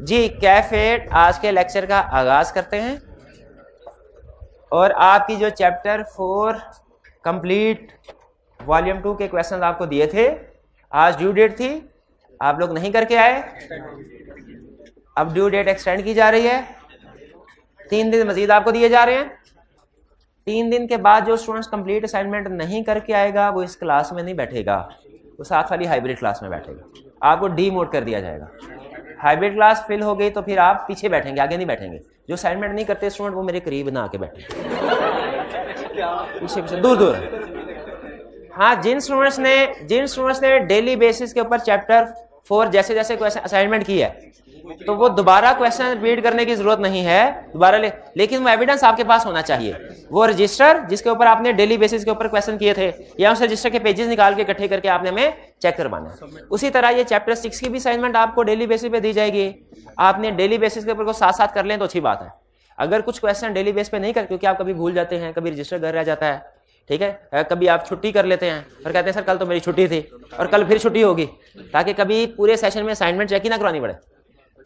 जी कैफेट आज के लेक्चर का आगाज करते हैं और आपकी जो चैप्टर 4 कंप्लीट वॉल्यूम 2 के क्वेश्चन आपको दिए थे, आज ड्यू डेट थी, आप लोग नहीं करके आए। अब ड्यू डेट एक्सटेंड की जा रही है, 3 दिन मजीद आपको दिए जा रहे हैं। 3 दिन के बाद जो स्टूडेंट्स कंप्लीट असाइनमेंट नहीं करके आएगा वो इस क्लास में नहीं बैठेगा, वो साथ वाली हाइब्रिड क्लास में बैठेगा। आपको डीमोट कर दिया जाएगा। हाइब्रिड क्लास फिल हो गई तो फिर आप पीछे बैठेंगे, आगे नहीं बैठेंगे। जो असाइनमेंट नहीं करते स्टूडेंट वो मेरे करीब ना आके बैठे, पीछे पीछे दूर दूर। हाँ, जिन स्टूडेंट्स ने डेली बेसिस के ऊपर चैप्टर 4 जैसे जैसे क्वेश्चन असाइनमेंट की है तो वो दोबारा क्वेश्चन रिपीट करने की जरूरत नहीं है दोबारा लेकिन वो एविडेंस आपके पास होना चाहिए। वो रजिस्टर जिसके ऊपर आपने डेली बेसिस के ऊपर क्वेश्चन किए थे या उस रजिस्टर के पेजेस निकाल के इकट्ठे करके आपने हमें चेक करवाना है। उसी तरह ये चैप्टर 6 की भी असाइनमेंट आपको डेली बेसिस पे दी जाएगी। आपने डेली बेसिस के ऊपर को साथ साथ कर लें तो अच्छी बात है। अगर कुछ क्वेश्चन डेली बेस पे नहीं कर, क्योंकि आप कभी भूल जाते हैं, कभी रजिस्टर घर रह जाता है, ठीक है, कभी आप छुट्टी कर लेते हैं और कहते हैं सर कल तो मेरी छुट्टी थी और कल फिर छुट्टी होगी, ताकि कभी पूरे सेशन में असाइनमेंट चेक ही ना करवानी पड़े।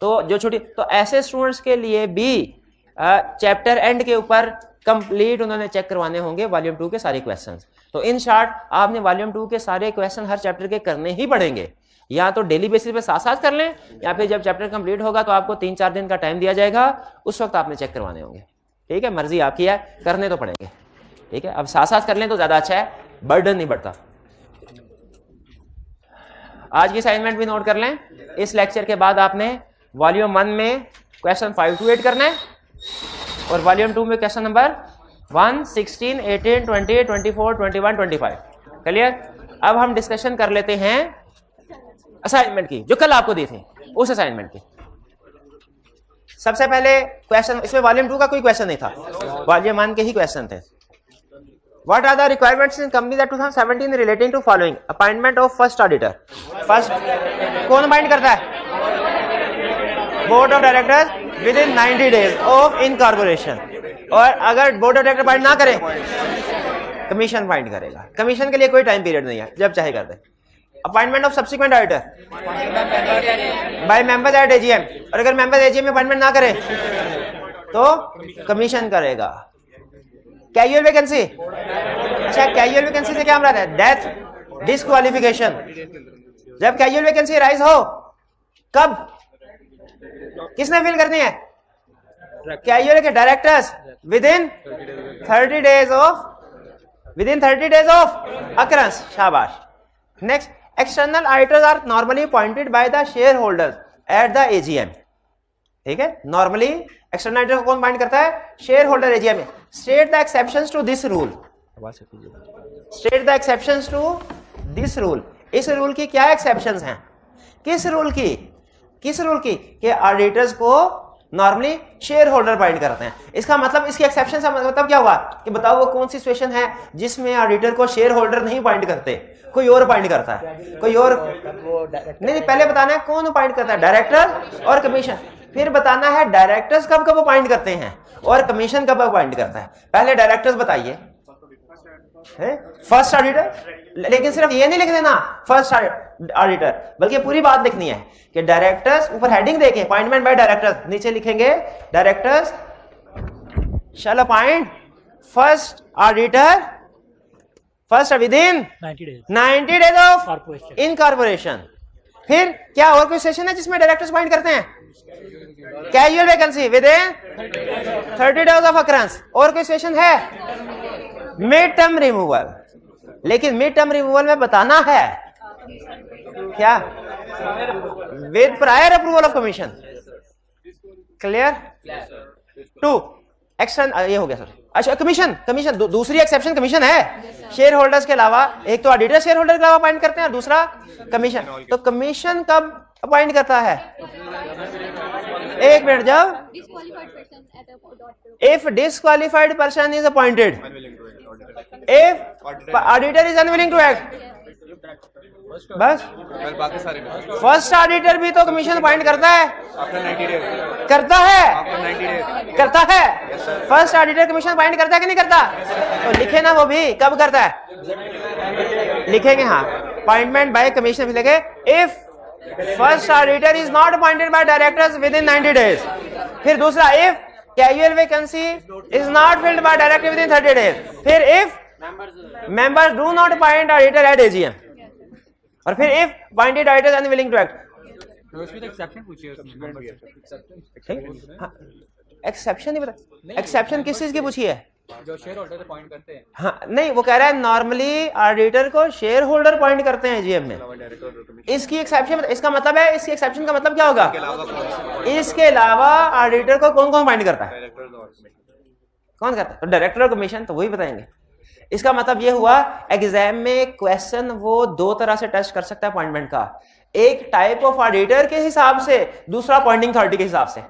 तो जो छुट्टी, तो ऐसे स्टूडेंट्स के लिए भी चैप्टर एंड के ऊपर कंप्लीट उन्होंने चेक करवाने होंगे वॉल्यूम 2 के सारे क्वेश्चंस। तो इन शॉर्ट आपने वॉल्यूम 2 के सारे क्वेश्चन हर चैप्टर के करने ही पड़ेंगे। या तो डेली बेसिस पे साथ साथ कर लें या फिर जब चैप्टर कंप्लीट होगा तो आपको 3-4 दिन का टाइम दिया जाएगा, उस वक्त आपने चेक करवाने होंगे। ठीक है, मर्जी आपकी है, करने तो पड़ेंगे। ठीक है, अब साथ साथ कर लें तो ज्यादा अच्छा है, बर्डन नहीं बढ़ता। आज की असाइनमेंट भी नोट कर लें। इस लेक्चर के बाद आपने वॉल्यूम 1 में क्वेश्चन 5 to 8 करना है और वॉल्यूम 2 में क्वेश्चन नंबर 1, 16, 18, 20, 24, 21, 25। क्लियर? अब हम डिस्कशन कर लेते हैं असाइनमेंट की, जो कल आपको दी थी, उस असाइनमेंट की। सबसे पहले क्वेश्चन, इसमें वॉल्यूम 2 का कोई क्वेश्चन नहीं था, वॉल्यूम 1 के ही क्वेश्चन थे। What are the requirements in company that 2017 relating to following? Appointment of first auditor. First, कौन अपॉइंट करता है? Board of directors within 90 days of incorporation. और अगर बोर्ड ऑफ डायरेक्टर अपॉइंट ना करे, कमीशन अपॉइंट करेगा। Commission के लिए कोई टाइम पीरियड नहीं है, जब चाहे कर दे। Appointment of subsequent auditor by members at AGM, और अगर मेंबर्स एजीएम में अपॉइंटमेंट ना करे तो कमीशन करेगा। कैजुअल वैकेंसी, अच्छा कैजुअल वैकेंसी से क्या मतलब है? Death, disqualification. जब कैजुअल वैकेंसी राइज हो, कब, किसने फिल करनी है? कैजुअल के directors within 30 days of occurrence. शाबाश। Next, external auditors are normally appointed by the shareholders at the AGM. ठीक है, नॉर्मली एक्सटर्नल ऑडिटर को कौन अपॉइंट करता है? शेयर होल्डर एजीएम में। State the exceptions to this rule. State the exceptions to this rule. इस rule की क्या एक्सेप्शंस हैं? किस रूल की कि ऑडिटर्स को नॉर्मली शेयर होल्डर अपॉइंट करते हैं। इसका मतलब, इसकी एक्सेप्शन का मतलब क्या हुआ कि बताओ वो कौन सी सिचुएशन है जिसमें ऑडिटर को शेयर होल्डर नहीं अपॉइंट करते, कोई और अपॉइंट करता है, कोई और नहीं। पहले बताना है कौन अपॉइंट करता है, डायरेक्टर और कमीशन। फिर बताना है डायरेक्टर्स कब कब अपॉइंट करते हैं और कमीशन कब अपॉइंट करता है। पहले डायरेक्टर्स बताइए, फर्स्ट ऑडिटर। लेकिन सिर्फ ये नहीं लिख देना फर्स्ट ऑडिटर, बल्कि पूरी बात लिखनी है कि डायरेक्टर्स, ऊपर हेडिंग देखें अपॉइंटमेंट बाय डायरेक्टर्स, नीचे लिखेंगे directors shall appoint first auditor first within 90 days of incorporation. फिर क्या और कोई सेशन है जिसमें डायरेक्टर्स अपॉइंट करते हैं? Casual vacancy with in 30 days of occurrence. और कोई सेशन है? Mid term removal. लेकिन मिड टर्म रिमूवल में बताना है क्या? With prior approval of commission. Clear? 2 action, ये हो गया सर। अच्छा, कमीशन दूसरी एक्सेप्शन कमीशन है। शेयर होल्डर्स के अलावा एक तो ऑडिटर शेयर होल्डर के अलावा अपॉइंट करते हैं और दूसरा कमीशन। तो कमीशन कब अपॉइंट करता है? एक मिनट, जब if disqualified person is appointed, if auditor is unwilling to act, बस। फर्स्ट ऑडिटर भी तो कमीशन अपॉइंट करता है, करता है। फर्स्ट ऑडिटर कमीशन अपॉइंट करता है कि नहीं करता? तो लिखे ना वो भी कब करता है, लिखेंगे। हाँ, अपॉइंटमेंट बाय कमीशन लिखे। If first auditor is not appointed by directors within 90 days. फिर दूसरा, if casual vacancy is not filled by director with in 30 days. फिर if members do not appoint auditor at AGM, और फिर if appointed auditor is unwilling to act। Exception नहीं पता, exception किस चीज की पूछी है? जो शेयर होल्डर अपॉइंट करते हैं। हाँ नहीं, वो कह रहा है नॉर्मली ऑडिटर को शेयर होल्डर अपॉइंट करते हैं एजीएम में। इसकी एक्सेप्शन, इसका मतलब है, इसकी एक्सेप्शन का मतलब क्या होगा? इसके अलावा ऑडिटर को कौन कौन अपॉइंट करता है? कौन करता है? तो डायरेक्टर और कमीशन, तो वही बताएंगे। इसका मतलब ये हुआ, एग्जाम में क्वेश्चन वो दो तरह से टेस्ट कर सकता है अपॉइंटमेंट का, एक टाइप ऑफ ऑडिटर के हिसाब से, दूसरा अपॉइंटिंग अथॉरिटी के हिसाब से।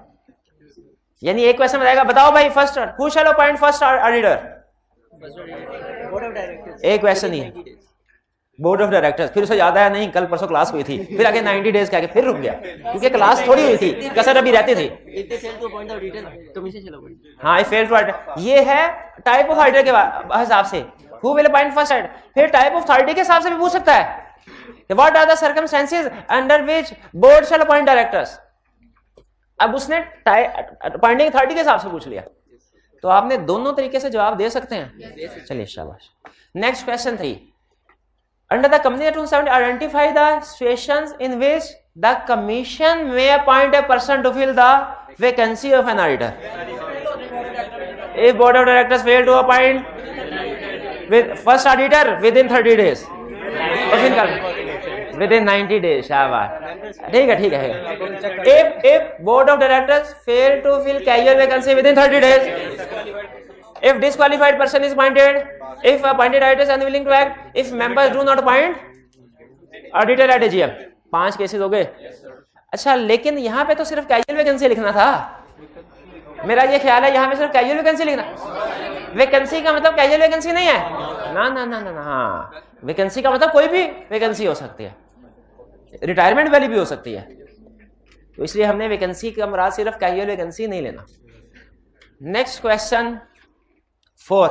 यानी एक क्वेश्चन बताएगा, बताओ भाई first who shall appoint first auditor, एक क्वेश्चन ही, बोर्ड ऑफ डायरेक्टर्स। फिर उसे याद आया नहीं कल परसों क्लास हुई थी, फिर आगे 90 डेज कह के फिर रुक गया, क्योंकि क्लास थोड़ी हुई थी, कसर अभी रहती थी। हाँ, आई फेल टू ऑडिटर, ये है टाइप ऑफ ऑडिटर के हिसाब से, who will appoint first auditor. फिर टाइप ऑफ अथॉरिटी के हिसाब से भी पूछ सकता है, what are the circumstances under which board shall appoint directors. अब उसने अपॉइंटिंग अथॉरिटी के हिसाब से पूछ लिया, तो आपने दोनों तरीके से जवाब दे सकते हैं। चलिए शाबाश। Next question 3, under the Company Act 270 identify the situations in which the commission may appoint a person to fill the vacancy of an auditor. If board of directors fail to appoint with first auditor within 30 days, within 90 days, शाबाश, ठीक है ठीक है। if board of directors fail to fill casual vacancy within 30 days, if disqualified person is appointed, if appointed auditor is unwilling to act, if members do not appoint auditor at AGM, 5 cases हो गए। अच्छा, लेकिन यहाँ पे तो सिर्फ casual vacancy लिखना था, मेरा ये ख्याल है यहाँ पे सिर्फ कैजुअल वैकेंसी लिखना। वैकेंसी का मतलब कैजुअल वैकेंसी नहीं है, ना ना ना ना ना, हाँ, वैकेंसी का मतलब कोई भी वैकेंसी हो सकती है, रिटायरमेंट वाली भी हो सकती है, तो इसलिए हमने वैकेंसी का मुराद सिर्फ कैजुअल वैकेंसी नहीं लेना। Next question 4,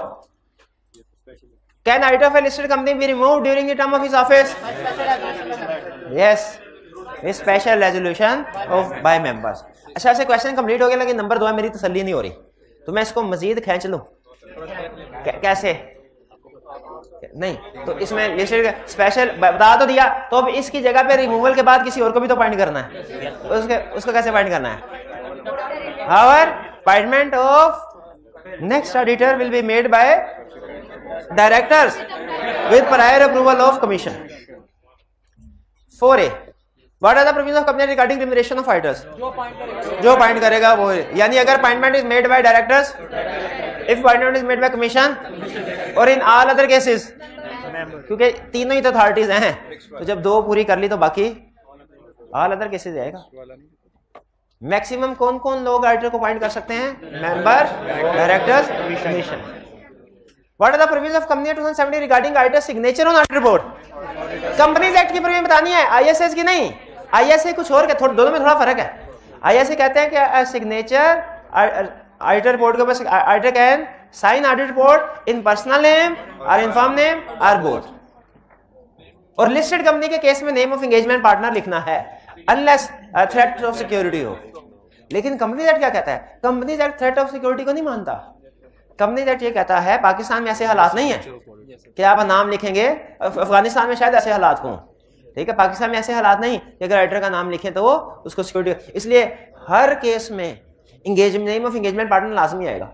can auditor of a listed company be removed during the term of his office? Yes, with special resolution of by members। अच्छा, ऐसे क्वेश्चन कंप्लीट हो गया, लेकिन नंबर 2 है, मेरी तसल्ली नहीं हो रही, तो मैं इसको मजीद खींच लूं। कैसे? नहीं, तो इसमें लिस्टेड स्पेशल बता तो दिया, तो अब इसकी जगह पे रिमूवल के बाद किसी और को भी तो अपॉइंट करना है, उसको कैसे अपॉइंट करना है? However, appointment of next auditor will be made by directors with prior approval of commission। 4A, what are the provisions of company regarding remuneration of auditors? जो अपॉइंट करेगा वो, यानी अगर appointment is made by directors, if appointment is made by commission, और in all other cases, क्योंकि तीनों ही तो authorities हैं, तो जब 2 पूरी कर ली तो बाकी ऑल अदर केसेस आएगा। मैक्सिमम कौन कौन लोग ऑडिटर को अपॉइंट कर सकते हैं? Member, directors, commission. What are the provisions of company 270 regarding auditor signature on audit report? Companies act की प्रोविजन बतानी है, आईएसए की नहीं। आईएसए कुछ और, दोनों में थोड़ा फर्क है। आईएसए कहते हैं कि सिग्नेचर ऑडिटर रिपोर्ट के ऊपर auditor can sign audit report in personal name और इन फर्म नेम और बोथ। और लिस्टेड कंपनी के केस में नेम ऑफ एंगेजमेंट पार्टनर लिखना है, अनलेस थ्रेट ऑफ सिक्योरिटी हो। लेकिन कंपनीज एक्ट क्या कहता है? Companies act threat of security को नहीं मानता। कंपनीज एक्ट ये कहता है, पाकिस्तान में ऐसे हालात नहीं है कि आप नाम लिखेंगे, अफगानिस्तान में शायद ऐसे हालात हों, ठीक है, पाकिस्तान में ऐसे हालात नहीं कि अगर ऑडिटर का नाम लिखें तो वो उसको सिक्योरिटी, इसलिए हर केस में नेम ऑफ एंगेजमेंट पार्टनर लाजमी आएगा।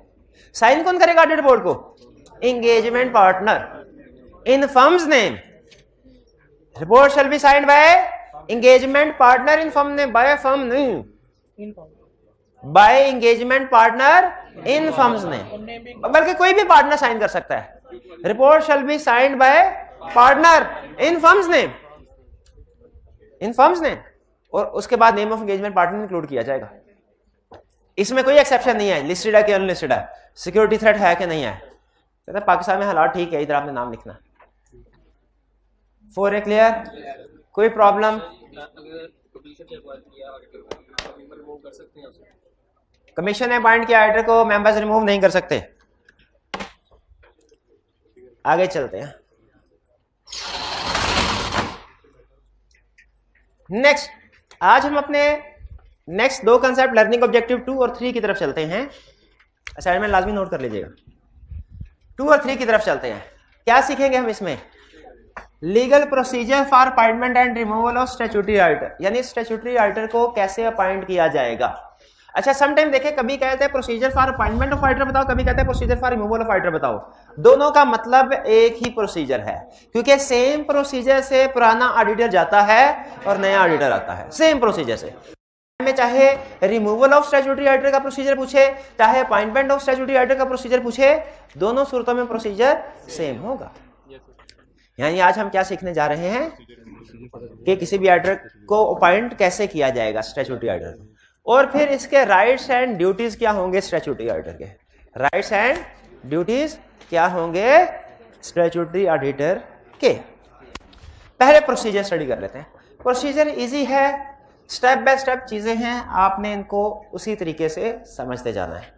साइन कौन करेगा ऑडिट रिपोर्ट को? Engagement partner in firms name. Report shall be signed by engagement partner in firm name, by firm name, by engagement partner in firms name, बल्कि कोई भी partner sign कर सकता है। Report shall be signed by partner in firms name, in firms name, और उसके बाद name of engagement partner include किया जाएगा। इसमें कोई एक्सेप्शन नहीं है, लिस्टेड है कि अनलिस्टेड है, सिक्योरिटी थ्रेट है कि नहीं है। कहते पाकिस्तान में हालात ठीक है, इधर आपने नाम लिखना। 4A clear? कोई प्रॉब्लम? कमीशन ने अपॉइंट किया ऑडिटर को, मेंबर्स रिमूव नहीं कर सकते। आगे चलते हैं। नेक्स्ट आज हम अपने नेक्स्ट दो कंसेप्ट लर्निंग ऑब्जेक्टिव 2 और 3 की तरफ चलते हैं। असाइनमेंट लाजमी नोट कर लीजिएगा। 2 और 3 की तरफ चलते हैं। क्या सीखेंगे हम इसमें? Legal procedure for appointment and removal of statutory writer, यानी स्टैट्यूटरी राइटर को कैसे अपॉइंट किया जाएगा। अच्छा, समटाइम देखें, कभी कहते हैं procedure for appointment of writer बताओ, कभी कहते हैं procedure for removal of writer बताओ। दोनों का मतलब एक ही प्रोसीजर है, क्योंकि सेम प्रोसीजर से पुराना ऑडिटर जाता है और नया ऑडिटर आता है, सेम प्रोसीजर से। में चाहे रिमूवल ऑफ स्टैट्यूटरी राइटर का प्रोसीजर पूछे, चाहे अपॉइंटमेंट ऑफ स्टैट्यूटरी राइटर का प्रोसीजर पूछे, दोनों सूरतों में प्रोसीजर सेम होगा। यानी आज हम क्या सीखने जा रहे हैं कि किसी भी राइटर को अपॉइंट कैसे किया जाएगा, स्टैट्यूटरी राइटर, और फिर इसके राइट्स एंड ड्यूटीज क्या होंगे स्टैट्यूटरी राइटर के। राइट्स एंड ड्यूटीज क्या होंगे स्टैट्यूटरी ऑडिटर के। पहले प्रोसीजर स्टडी कर लेते हैं। प्रोसीजर इजी है, स्टेप बाय स्टेप चीजें हैं, आपने इनको उसी तरीके से समझते जाना है।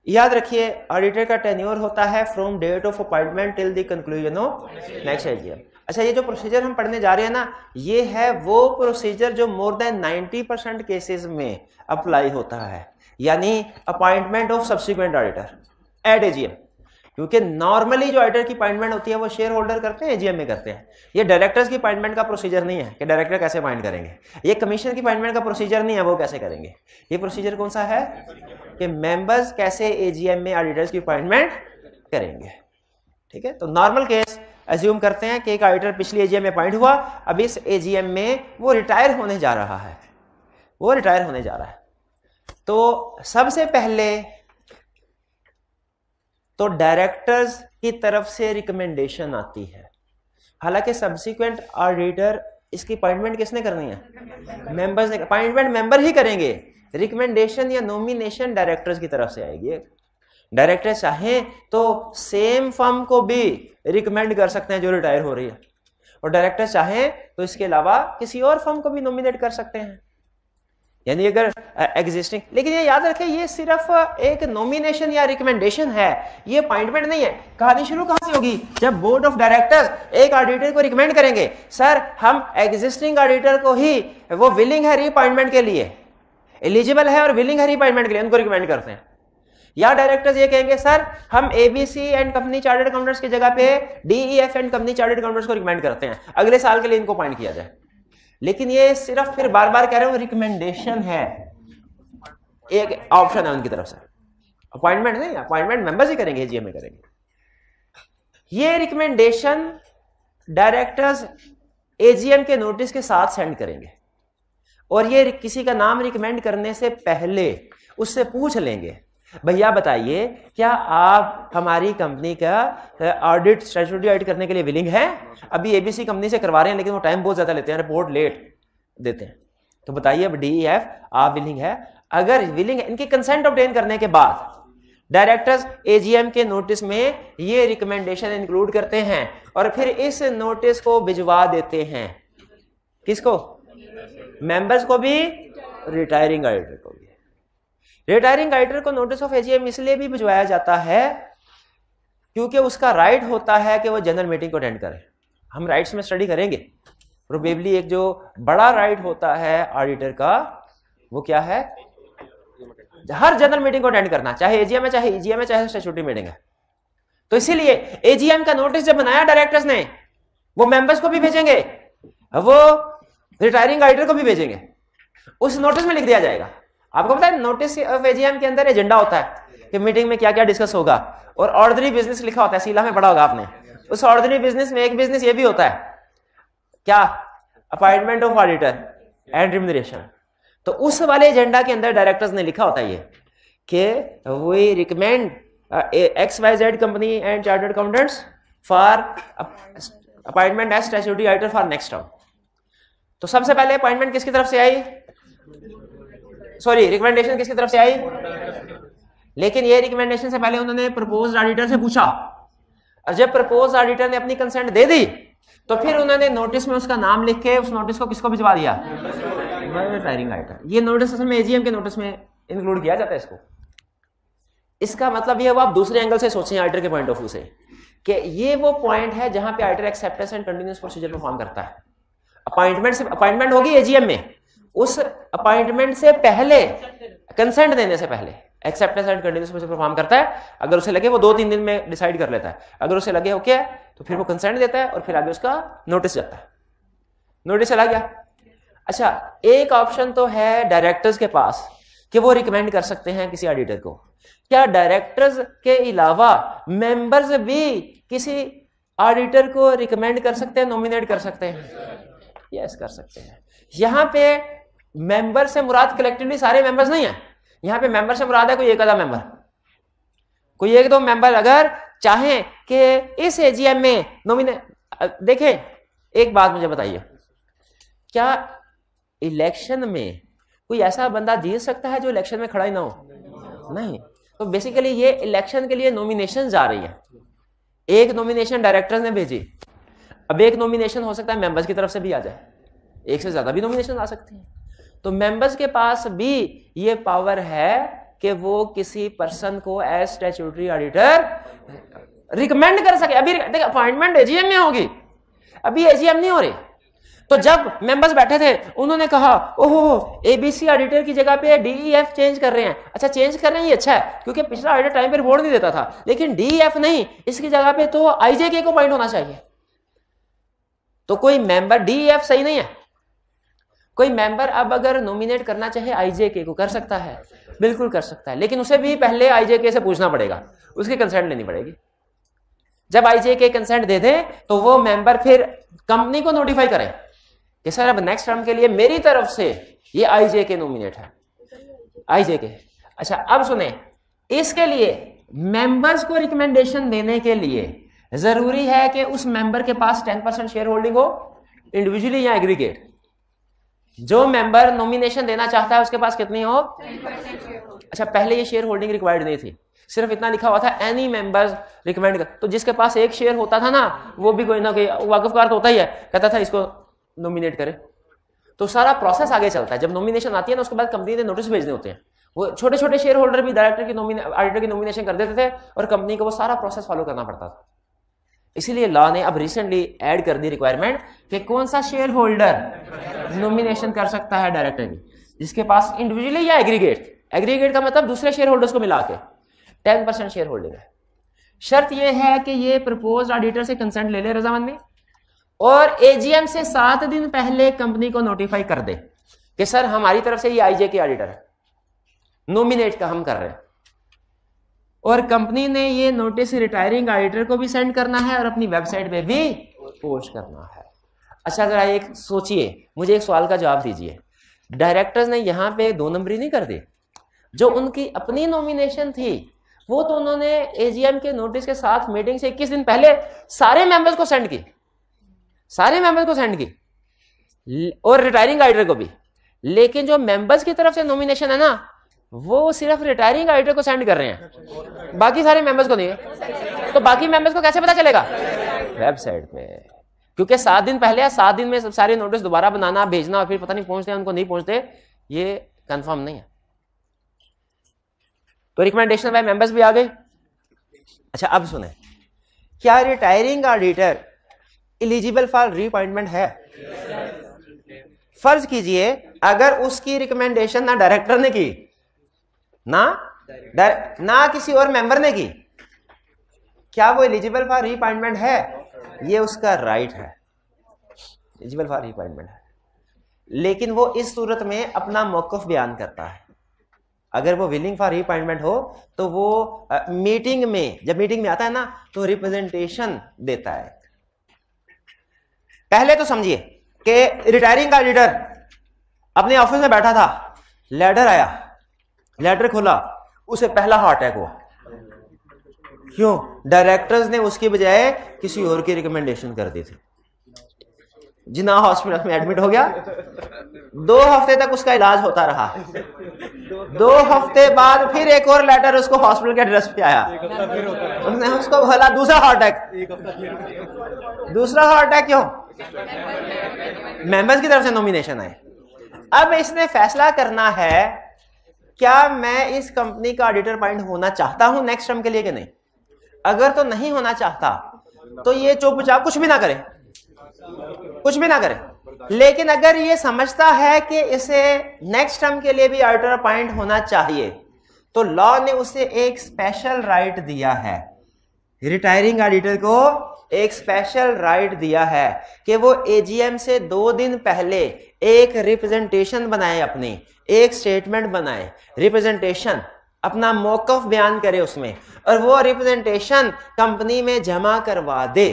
याद रखिए, ऑडिटर का टेन्योर होता है from date of appointment till the conclusion of next AGM. अच्छा, ये जो प्रोसीजर हम पढ़ने जा रहे हैं ना, ये है वो प्रोसीजर जो मोर देन 90% केसेस में अप्लाई होता है, यानी appointment of subsequent auditor eight AGM. क्योंकि नॉर्मली जो ऑडिटर की अपॉइंटमेंट होती है वो शेयर होल्डर करते हैं, एजीएम में करते हैं। ये डायरेक्टर्स की अपॉइंटमेंट का प्रोसीजर नहीं है कि डायरेक्टर कैसे अपॉइंट करेंगे। ये कमीशन की अपॉइंटमेंट का प्रोसीजर नहीं है, वो कैसे करेंगे। ये प्रोसीजर कौन सा है कि मेंबर्स कैसे एजीएम में ऑडिटर्स की अपॉइंटमेंट करेंगे। ठीक है, तो नॉर्मल केस एज्यूम करते हैं कि एक ऑडिटर पिछली एजीएम में अपॉइंट हुआ, अब इस एजीएम में वो रिटायर होने जा रहा है, वो रिटायर होने जा रहा है। तो सबसे पहले तो डायरेक्टर्स की तरफ से रिकमेंडेशन आती है। हालांकि सब्सिक्वेंट ऑडिटर इसकी अपॉइंटमेंट किसने करनी है? मेंबर्स ने। अपॉइंटमेंट मेंबर ही करेंगे, रिकमेंडेशन या नॉमिनेशन डायरेक्टर्स की तरफ से आएगी। डायरेक्टर चाहें तो सेम फर्म को भी रिकमेंड कर सकते हैं जो रिटायर हो रही है, और डायरेक्टर चाहें तो इसके अलावा किसी और फर्म को भी नॉमिनेट कर सकते हैं, यानी अगर एग्जिस्टिंग। लेकिन ये याद रखें, ये सिर्फ एक नॉमिनेशन या रिकमेंडेशन है, ये अपॉइंटमेंट नहीं है। कहानी शुरू कहां से होगी? जब बोर्ड ऑफ डायरेक्टर्स एक ऑडिटर को रिकमेंड करेंगे, सर हम एग्जिस्टिंग ऑडिटर को ही, वो विलिंग है रीअपॉइंटमेंट के लिए, एलिजिबल है और विलिंग है रीअपॉइंटमेंट के लिए, उनको रिकमेंड करते हैं। या डायरेक्टर्स ये कहेंगे, सर हम ABC and company chartered accountants की जगह पे DEF and company chartered accountants को रिकमेंड करते हैं, अगले साल के लिए इनको अपॉइंट किया जाए। लेकिन ये सिर्फ फिर बार बार कह रहे हो रिकमेंडेशन है, एक ऑप्शन है उनकी तरफ से, अपॉइंटमेंट नहीं। अपॉइंटमेंट मेंबर्स ही करेंगे, एजीएम में करेंगे। ये रिकमेंडेशन डायरेक्टर्स एजीएम के नोटिस के साथ सेंड करेंगे, और ये किसी का नाम रिकमेंड करने से पहले उससे पूछ लेंगे, भैया बताइए क्या आप हमारी कंपनी का ऑडिट, स्टैट्यूटरी ऑडिट करने के लिए विलिंग है? अभी एबीसी कंपनी से करवा रहे हैं, लेकिन वो टाइम बहुत ज्यादा लेते हैं, रिपोर्ट लेट देते हैं, तो बताइए अब डीईएफ आप विलिंग है? अगर विलिंग है, इनकी कंसेंट ऑब्टेन करने के बाद डायरेक्टर्स एजीएम के नोटिस में ये रिकमेंडेशन इंक्लूड करते हैं, और फिर इस नोटिस को भिजवा देते हैं। किसको? मेंबर्स को भी, रिटायरिंग ऑडिटर को भी। रिटायरिंग ऑडिटर को नोटिस ऑफ एजीएम इसलिए भी भिजवाया जाता है क्योंकि उसका राइट होता है कि वो जनरल मीटिंग को अटेंड करे। हम राइट्स में स्टडी करेंगे। प्रोबेबली एक जो बड़ा राइट होता है ऑडिटर का, वो क्या है? हर जनरल मीटिंग को अटेंड करना, चाहे एजीएम है, चाहे ईजीएम है, चाहे स्टैट्यूटरी मीटिंग है। तो इसीलिए एजीएम का नोटिस जब बनाया डायरेक्टर्स ने, वो मेंबर्स को भी भेजेंगे, वो रिटायरिंग ऑडिटर को भी भेजेंगे। उस नोटिस में लिख दिया जाएगा। आपको पता है नोटिस ऑफ एजीएम के अंदर एजेंडा होता है कि मीटिंग में क्या क्या डिस्कस होगा, और ऑर्डिनरी बिजनेस लिखा होता है, सीला में पढ़ा होगा आपने। उस ऑर्डिनरी बिजनेस में एक बिजनेस ये भी होता है, क्या? Appointment of auditor and remuneration. तो उस वाले एजेंडा के अंदर डायरेक्टर्स ने लिखा होता है ये कि we recommend XYZ company and chartered accountants for appointment as statutory auditor for next term. तो सबसे पहले अपॉइंटमेंट किसकी तरफ से आई? सॉरी, रिकमेंडेशन किसकी तरफ से आई? लेकिन ये रिकमेंडेशन से पहले उन्होंने प्रपोज्ड ऑडिटर से पूछा, और जब प्रपोज्ड ऑडिटर ने अपनी कंसेंट दे दी, तो फिर उन्होंने नोटिस में उसका नाम लिख के उस नोटिस को किसको भिजवा दिया? Retiring auditor. ये नोटिस असल में एजीएम के नोटिस में इंक्लूड किया जाता है इसको। इसका मतलब ये, वो आप दूसरे एंगल से सोचें ऑडिटर के पॉइंट ऑफ व्यू से, कि ये वो पॉइंट है जहां पे auditor acceptance and continuous procedure perform करता है। अपॉइंटमेंट होगी एजीएम में, उस अपॉइंटमेंट से पहले, कंसेंट देने से पहले एक्सेप्टेंस एंड कंडीशंस में परफॉर्म करता है। अगर उसे लगे वो 2-3 दिन में डिसाइड कर लेता है, अगर उसे लगे ओके है तो फिर वो कंसेंट देता है और फिर आगे उसका नोटिस जाता है। नोटिस चला गया। अच्छा, एक ऑप्शन तो है डायरेक्टर्स के पास कि वो रिकमेंड कर सकते हैं किसी ऑडिटर को। क्या डायरेक्टर्स के अलावा मेंबर्स भी किसी ऑडिटर को रिकमेंड कर सकते हैं, नॉमिनेट कर सकते हैं? यस, कर सकते हैं। यहां पे मेंबर से मुराद कलेक्टिवली सारे मेंबर्स नहीं है, यहां पे मेंबर से मुराद है कोई एक आधा मेंबर, कोई एक दो मेंबर अगर चाहें कि इस एजीएम में नॉमिनेट। देखें, एक बात मुझे बताइए, क्या इलेक्शन में कोई ऐसा बंदा जीत सकता है जो इलेक्शन में खड़ा ही ना हो? नहीं। तो बेसिकली ये इलेक्शन के लिए नॉमिनेशन जा रही है। एक नॉमिनेशन डायरेक्टर्स ने भेजी, अब एक नॉमिनेशन हो सकता है मेंबर्स की तरफ से भी आ जाए, एक से ज्यादा भी नॉमिनेशन आ सकती हैं। तो मेंबर्स के पास भी ये पावर है कि वो किसी पर्सन को एज स्टैट्यूटरी ऑडिटर रिकमेंड कर सके। अभी देखिए, अपॉइंटमेंट एजीएम में होगी, अभी एजीएम नहीं हो रही। तो जब मेंबर्स बैठे थे उन्होंने कहा ओहो एबीसी ऑडिटर की जगह पे डीईएफ चेंज कर रहे हैं। अच्छा, चेंज कर रहे हैं, ये अच्छा है, क्योंकि पिछला ऑडिटर टाइम पे रिपोर्ट नहीं देता था, लेकिन डीईएफ नहीं, इसकी जगह पे तो आईजेके को पॉइंट होना चाहिए। तो कोई मेंबर, डीईएफ सही नहीं है, कोई मेंबर अब अगर नॉमिनेट करना चाहे आईजेके को कर सकता है, बिल्कुल कर सकता है, लेकिन उसे भी पहले आईजेके से पूछना पड़ेगा, उसकी कंसेंट लेनी पड़ेगी। जब आईजेके कंसेंट दे दे तो वो मेंबर फिर कंपनी को नोटिफाई करे कि सर अब नेक्स्ट टर्म के लिए मेरी तरफ से ये आईजेके नॉमिनेट है, आईजेके। अच्छा, अब सुने, इसके लिए मेंबर्स को रिकमेंडेशन देने के लिए जरूरी है कि उस मेंबर के पास 10% शेयर होल्डिंग हो, इंडिविजुअली या एग्रीगेट। जो मेंबर नॉमिनेशन देना चाहता है उसके पास कितनी हो? 10%। अच्छा, पहले ये शेयर होल्डिंग रिक्वायर्ड नहीं थी, सिर्फ इतना लिखा हुआ था एनी मेंबर्स रिकमेंड कर। तो जिसके पास एक शेयर होता था ना, वो भी कोई ना कोई वाकफकार तो होता ही है, कहता था इसको नॉमिनेट करे। तो सारा प्रोसेस आगे चलता है। जब नॉमिनेशन आती है ना, उसके बाद कंपनी ने नोटिस भेजने होते हैं। वो छोटे छोटे शेयर होल्डर भी डायरेक्टर की ऑडिटर की नॉमिनेशन कर देते थे और कंपनी को वो सारा प्रोसेस फॉलो करना पड़ता था। इसीलिए लॉ ने अब रिसेंटली ऐड कर दी रिक्वायरमेंट कि कौन सा शेयर होल्डर नॉमिनेशन कर सकता है डायरेक्टर की, जिसके पास इंडिविजुअली या एग्रीगेट, एग्रीगेट का मतलब दूसरे शेयर होल्डर्स को मिला के 10% शेयर होल्डिंग है। शर्त यह है कि ये प्रपोज्ड ऑडिटर से कंसेंट ले ले रजामंदी, और एजीएम से 7 दिन पहले कंपनी को नोटिफाई कर दे कि सर हमारी तरफ से ये आईजेके ऑडिटर है, नॉमिनेट का हम कर रहे हैं। और कंपनी ने ये नोटिस रिटायरिंग ऑडिटर को भी सेंड करना है और अपनी वेबसाइट पे भी पोस्ट करना है। अच्छा, जरा एक सोचिए, मुझे एक सवाल का जवाब दीजिए, डायरेक्टर्स ने यहां पे 2 नंबरी नहीं कर दी? जो उनकी अपनी नॉमिनेशन थी वो तो उन्होंने एजीएम के नोटिस के साथ मीटिंग से 21 दिन पहले सारे मेंबर्स को सेंड की, सारे मेंबर्स को सेंड की, और रिटायरिंग ऑडिटर को भी। लेकिन जो मेंबर्स की तरफ से नॉमिनेशन है ना, वो सिर्फ रिटायरिंग ऑडिटर को सेंड कर रहे हैं, बाकी सारे मेंबर्स को नहीं। तो बाकी मेंबर्स को कैसे पता चलेगा? वेबसाइट पे, क्योंकि 7 दिन पहले या 7 दिन में सारे नोटिस दोबारा बनाना, भेजना, और फिर पता नहीं पहुंचते हैं उनको नहीं पहुंचते, ये कंफर्म नहीं है। तो रिकमेंडेशन बाय मेंबर्स भी आ गई। अच्छा, अब सुने, क्या retiring auditor eligible for reappointment है? फर्ज कीजिए अगर उसकी रिकमेंडेशन ना डायरेक्टर ने की, ना किसी और मेंबर ने की, क्या वो एलिजिबल फॉर रीअपॉइंटमेंट है? ये उसका राइट है, एलिजिबल फॉर रीअपॉइंटमेंट है। लेकिन वो इस सूरत में अपना मौकफ बयान करता है। अगर वो विलिंग फॉर रीअपॉइंटमेंट हो तो वो मीटिंग में, जब मीटिंग में आता है ना, तो रिप्रेजेंटेशन देता है। पहले तो समझिए कि रिटायरिंग ऑडिटर अपने ऑफिस में बैठा था, लेटर आया, लेटर खोला, उसे पहला हार्ट अटैक हुआ। क्यों? डायरेक्टर्स ने उसकी बजाय किसी और की रिकमेंडेशन कर दी थी। जिना हॉस्पिटल में एडमिट हो गया, 2 हफ्ते तक उसका इलाज होता रहा। 2 हफ्ते बाद फिर एक और लेटर उसको हॉस्पिटल के एड्रेस पे आया, उसने उसको बोला दूसरा हार्ट अटैक। दूसरा हार्ट अटैक क्यों? मेंबर्स की तरफ से नॉमिनेशन आए। अब इसने फैसला करना है, क्या मैं इस कंपनी का ऑडिटर अपॉइंट होना चाहता हूं नेक्स्ट टर्म के लिए कि नहीं। अगर तो नहीं होना चाहता तो ये चुपचाप कुछ भी ना करे, कुछ भी ना करे। लेकिन अगर ये समझता है कि इसे नेक्स्ट टर्म के लिए भी ऑडिटर अपॉइंट होना चाहिए, तो लॉ ने उसे एक स्पेशल राइट दिया है, रिटायरिंग ऑडिटर को एक स्पेशल राइट दिया है कि वो एजीएम से 2 दिन पहले एक रिप्रेजेंटेशन बनाए, अपनी एक स्टेटमेंट बनाए, रिप्रेजेंटेशन अपना मौकफ बयान करे उसमें, और वो रिप्रेजेंटेशन कंपनी में जमा करवा दे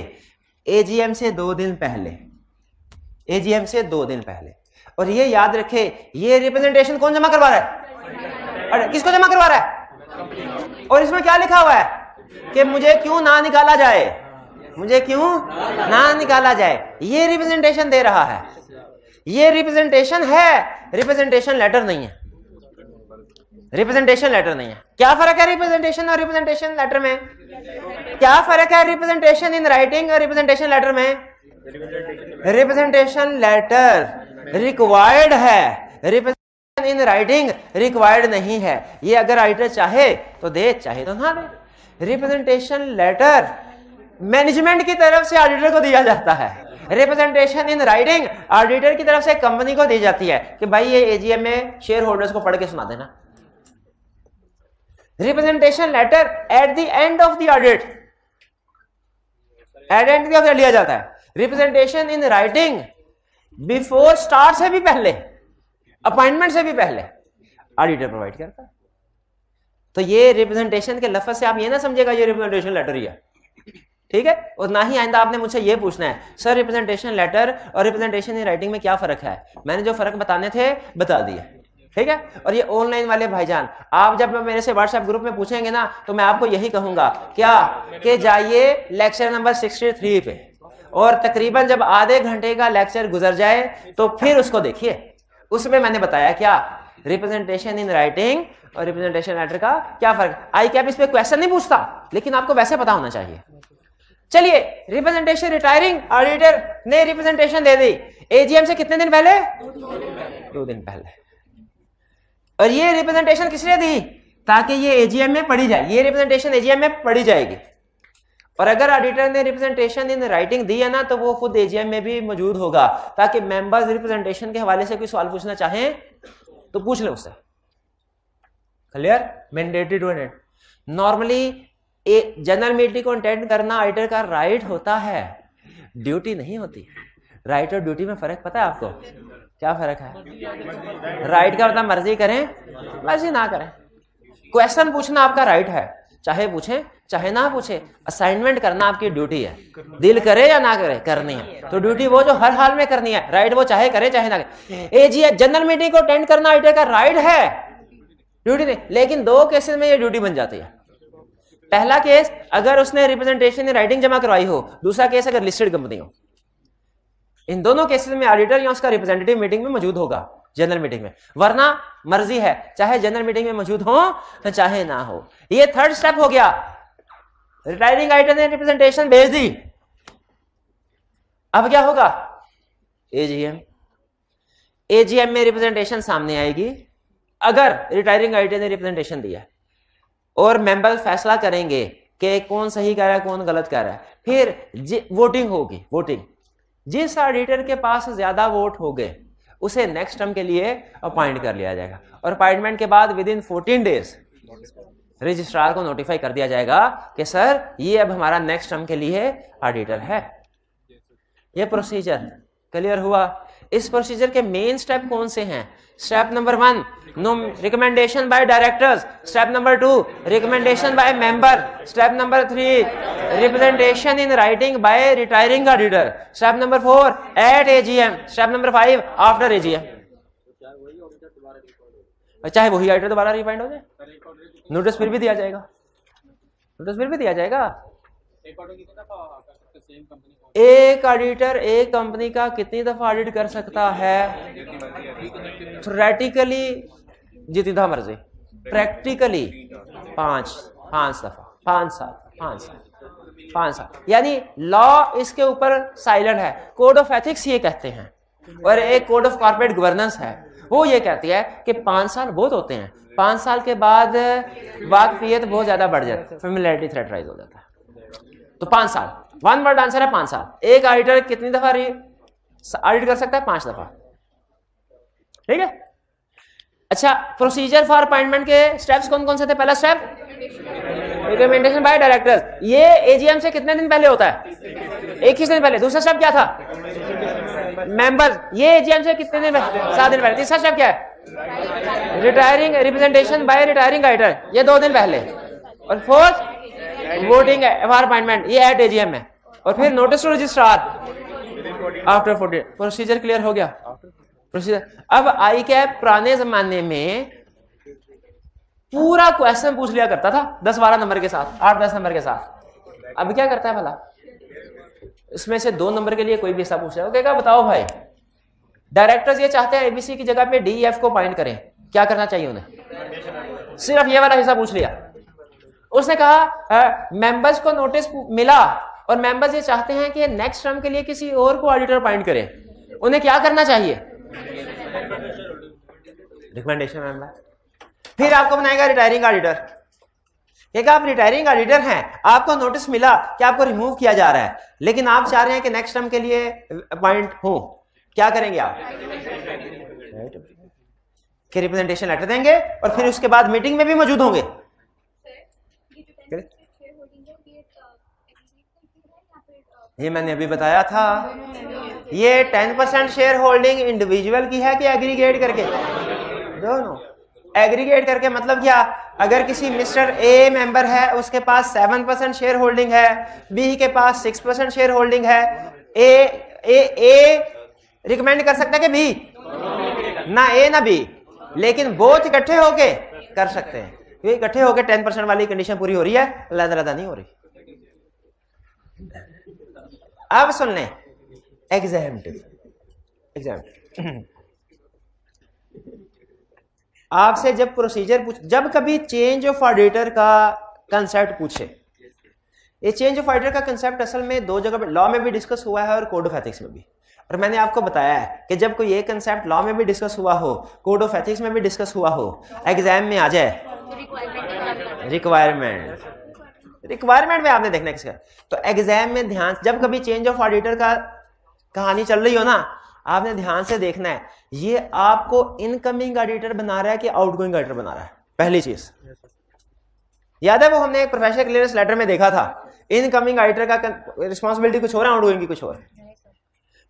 एजीएम से 2 दिन पहले, एजीएम से 2 दिन पहले। और ये याद रखे, ये रिप्रेजेंटेशन कौन जमा करवा रहा है और किसको जमा करवा रहा है, और इसमें क्या लिखा हुआ है कि मुझे क्यों ना निकाला जाए, मुझे क्यों ना निकाला जाए, ये रिप्रेजेंटेशन दे रहा है। ये रिप्रेजेंटेशन है, रिप्रेजेंटेशन लेटर नहीं है, रिप्रेजेंटेशन लेटर नहीं है। क्या फर्क है रिप्रेजेंटेशन और रिप्रेजेंटेशन लेटर में? क्या फर्क है रिप्रेजेंटेशन इन राइटिंग और रिप्रेजेंटेशन लेटर में? रिप्रेजेंटेशन लेटर रिक्वायर्ड है, रिप्रेजेंटेशन इन राइटिंग रिक्वायर्ड नहीं है। ये अगर ऑडिटर चाहे तो दे, चाहे तो ना दे। रिप्रेजेंटेशन लेटर मैनेजमेंट की तरफ से ऑडिटर को दिया जाता है, रिप्रेजेंटेशन इन राइटिंग ऑडिटर की तरफ से कंपनी को दी जाती है कि भाई ये एजीएम में शेयर होल्डर्स को पढ़ के सुना देना। Representation letter at the end of the audit, at end of लिया जाता है। Representation in writing before start से भी पहले, अपॉइंटमेंट से भी पहले ऑडिटर प्रोवाइड करता है। तो ये रिप्रेजेंटेशन के लफ्ज से आप ये ना समझेगा ये रिप्रेजेंटेशन लेटर ही है, ठीक है। और ना ही आइंदा आपने मुझसे ये पूछना है सर रिप्रेजेंटेशन लेटर और रिप्रेजेंटेशन इन राइटिंग में क्या फर्क है। मैंने जो फर्क बताने थे बता दिए, ठीक है। और ये ऑनलाइन वाले भाईजान, आप जब मेरे से व्हाट्सएप ग्रुप में पूछेंगे ना तो मैं आपको यही कहूंगा क्या कि जाइए लेक्चर नंबर 63 पे, और तकरीबन जब आधे घंटे का लेक्चर गुजर जाए तो फिर उसको देखिए। उसमें मैंने बताया क्या रिप्रेजेंटेशन इन राइटिंग और रिप्रेजेंटेशन लेटर का क्या फर्क। आई कैप इस पे क्वेश्चन नहीं पूछता, लेकिन आपको वैसे पता होना चाहिए। चलिए, रिप्रेजेंटेशन रिटायरिंग ऑडिटर ने रिप्रेजेंटेशन दे दी एजीएम से कितने दिन पहले? 2 दिन पहले। और ये रिप्रेजेंटेशन किसने दी? ताकि ये एजीएम में पढ़ी जाए, ये रिप्रेजेंटेशन एजीएम में पढ़ी जाएगी। और अगर ऑडिटर ने रिप्रेजेंटेशन इन राइटिंग दी है ना तो वो खुद एजीएम में भी मौजूद होगा, ताकि मेंबर्स रिप्रेजेंटेशन के हवाले से कोई सवाल पूछना चाहें तो पूछ ले उससे। Clear? Mandatory to attend. Normally general meeting को अटेंड करना ऑडिटर का राइट होता है, ड्यूटी नहीं होती। राइट और ड्यूटी में फर्क पता है आपको? क्या फर्क है? राइट का मतलब मर्जी करें, मर्जी ना करें। क्वेश्चन पूछना आपका राइट है, चाहे पूछें चाहे ना पूछे। असाइनमेंट करना आपकी ड्यूटी है, दिल करे या ना करे करनी है। तो ड्यूटी वो जो हर हाल में करनी है, राइट वो चाहे करे चाहे ना करे। एजीएम जनरल मीटिंग को अटेंड करना ऑडिटर का राइट है, ड्यूटी नहीं। लेकिन 2 केसेस में ये ड्यूटी बन जाती है। पहला केस अगर उसने रिप्रेजेंटेशन इन राइटिंग जमा करवाई हो, दूसरा केस अगर लिस्टेड कंपनी हो। इन दोनों केसेस में ऑडिटर या उसका रिप्रेजेंटेटिव मीटिंग में मौजूद होगा, जनरल मीटिंग में। वरना मर्जी है, चाहे जनरल मीटिंग में मौजूद हो चाहे ना हो। ये 3rd स्टेप हो गया। रिटायरिंग ऑडिटर ने रिप्रेजेंटेशन भेज दी, अब क्या होगा? एजीएम, एजीएम में रिप्रेजेंटेशन सामने आएगी। अगर रिटायरिंग ऑडिटर ने रिप्रेजेंटेशन दिया और मेंबर फैसला करेंगे कि कौन सही कह रहा है कौन गलत कह रहा है, फिर वोटिंग होगी। वोटिंग, जिस ऑडिटर के पास ज्यादा वोट हो गए उसे नेक्स्ट टर्म के लिए अपॉइंट कर लिया जाएगा। और अपॉइंटमेंट के बाद विद इन 14 डेज रजिस्ट्रार को नोटिफाई कर दिया जाएगा कि सर ये अब हमारा नेक्स्ट टर्म के लिए ऑडिटर है। ये प्रोसीजर क्लियर हुआ? इस प्रोसीजर के मेन स्टेप कौन से हैं? Step number 1 no recommendation by directors, step number 2 recommendation by member, step number 3 representation in writing by retiring auditor, step number 4 at AGM, step number 5 after AGM. चाहे वही auditor दोबारा refined हो जाए, notice फिर भी दिया जाएगा, नोटिस फिर भी दिया जाएगा। एक ऑडिटर एक कंपनी का कितनी दफा ऑडिट कर सकता है? थ्योरेटिकली जितनी दफा मर्जी, प्रैक्टिकली 5 दफा, 5 साल। यानी लॉ इसके ऊपर साइलेंट है। कोड ऑफ एथिक्स ये कहते हैं, और एक कोड ऑफ कॉर्पोरेट गवर्नेंस है, वो ये कहती है कि 5 साल बहुत होते हैं। 5 साल के बाद वाकफियत बहुत ज्यादा बढ़ जाती है, फेमिलियरिटी थ्रेट राइज हो जाता है। तो 5 साल, 1 वर्ड आंसर है 5 साल। एक ऑडिटर कितनी दफा ऑडिट कर सकता है 5 दफा, ठीक है। अच्छा, प्रोसीजर फॉर अपॉइंटमेंट के स्टेप्स कौन कौन से थे? पहला स्टेप रिकमेंडेशन बाय डायरेक्टर्स, ये एजीएम से कितने दिन पहले होता है? 21 दिन पहले। दूसरा स्टेप क्या था? मेंबर्स, ये एजीएम से कितने दिन पहले? 7 दिन पहले। तीसरा स्टेप क्या है? Retiring representation by retiring writer, ये 2 दिन पहले। और फोर्थ वोटिंग फॉर अपॉइंटमेंट, ये एट एजीएम है। और फिर notice to registrar after 40। Procedure clear हो गया? प्रोसीजर। अब आई कैप पुराने जमाने में पूरा क्वेश्चन पूछ लिया करता था 10-12 नंबर के साथ, 8-10 नंबर के साथ। अब क्या करता है भला? इसमें से 2 नंबर के लिए कोई भी हिस्सा पूछ रहा है, कहेगा बताओ भाई, डायरेक्टर्स ये चाहते हैं एबीसी की जगह पे DEF को पॉइंट करें, क्या करना चाहिए उन्हें? सिर्फ ये वाला हिस्सा पूछ लिया। उसने कहा मेंबर्स को नोटिस मिला और मेंबर्स ये चाहते हैं कि नेक्स्ट टर्म के लिए किसी और को ऑडिटर अपॉइंट करें, उन्हें क्या करना चाहिए? Recommendation member. फिर आपको बनाएगा रिटायरिंग ऑडिटर, कहेगा आप रिटायरिंग ऑडिटर हैं, आपको नोटिस मिला कि आपको रिमूव किया जा रहा है, लेकिन आप चाह रहे हैं कि नेक्स्ट टर्म के लिए अपॉइंट हो, क्या करेंगे आप? कि रिप्रेजेंटेशन लेटर देंगे और फिर उसके बाद मीटिंग में भी मौजूद होंगे। ये मैंने अभी बताया था, ये 10% शेयर होल्डिंग इंडिविजुअल की है कि एग्रीगेट करके? दोनों। एग्रीगेट करके मतलब क्या? अगर किसी मिस्टर ए मेंबर है, उसके पास 7% शेयर होल्डिंग है, बी के पास 6% शेयर होल्डिंग है, ए रिकमेंड कर सकता है कि बी? ना ए ना बी, लेकिन बोथ इकट्ठे होके कर सकते हैं। ये इकट्ठे होके 10% वाली कंडीशन पूरी हो रही है, अलग-अलग नहीं हो रही। अब सुन लें एग्जाम्पटिव। आपसे जब प्रोसीजर जब कभी चेंज ऑफ ऑडिटर का कंसेप्ट पूछे, ये चेंज ऑफ ऑडिटर का कंसेप्ट असल में 2 जगह पे लॉ में भी डिस्कस हुआ है और कोड ऑफ एथिक्स में भी। और मैंने आपको बताया है कि जब कोई ये कंसेप्ट लॉ में भी डिस्कस हुआ हो, कोड ऑफ एथिक्स में भी डिस्कस हुआ हो, एग्जाम में आ जाए रिक्वायरमेंट में आपने देखना किसका। तो एग्जाम में ध्यान, जब कभी चेंज ऑफ ऑडिटर का कहानी चल रही हो ना, आपने ध्यान से देखना है ये आपको इनकमिंग ऑडिटर बना रहा है कि आउटगोइंग ऑडिटर बना रहा है। पहली चीज याद है, वो हमने एक प्रोफेशनल क्लियरेंस लेटर में देखा था, इनकमिंग ऑडिटर का रिस्पॉन्सिबिलिटी कुछ और है, आउटगोइंग की कुछ और।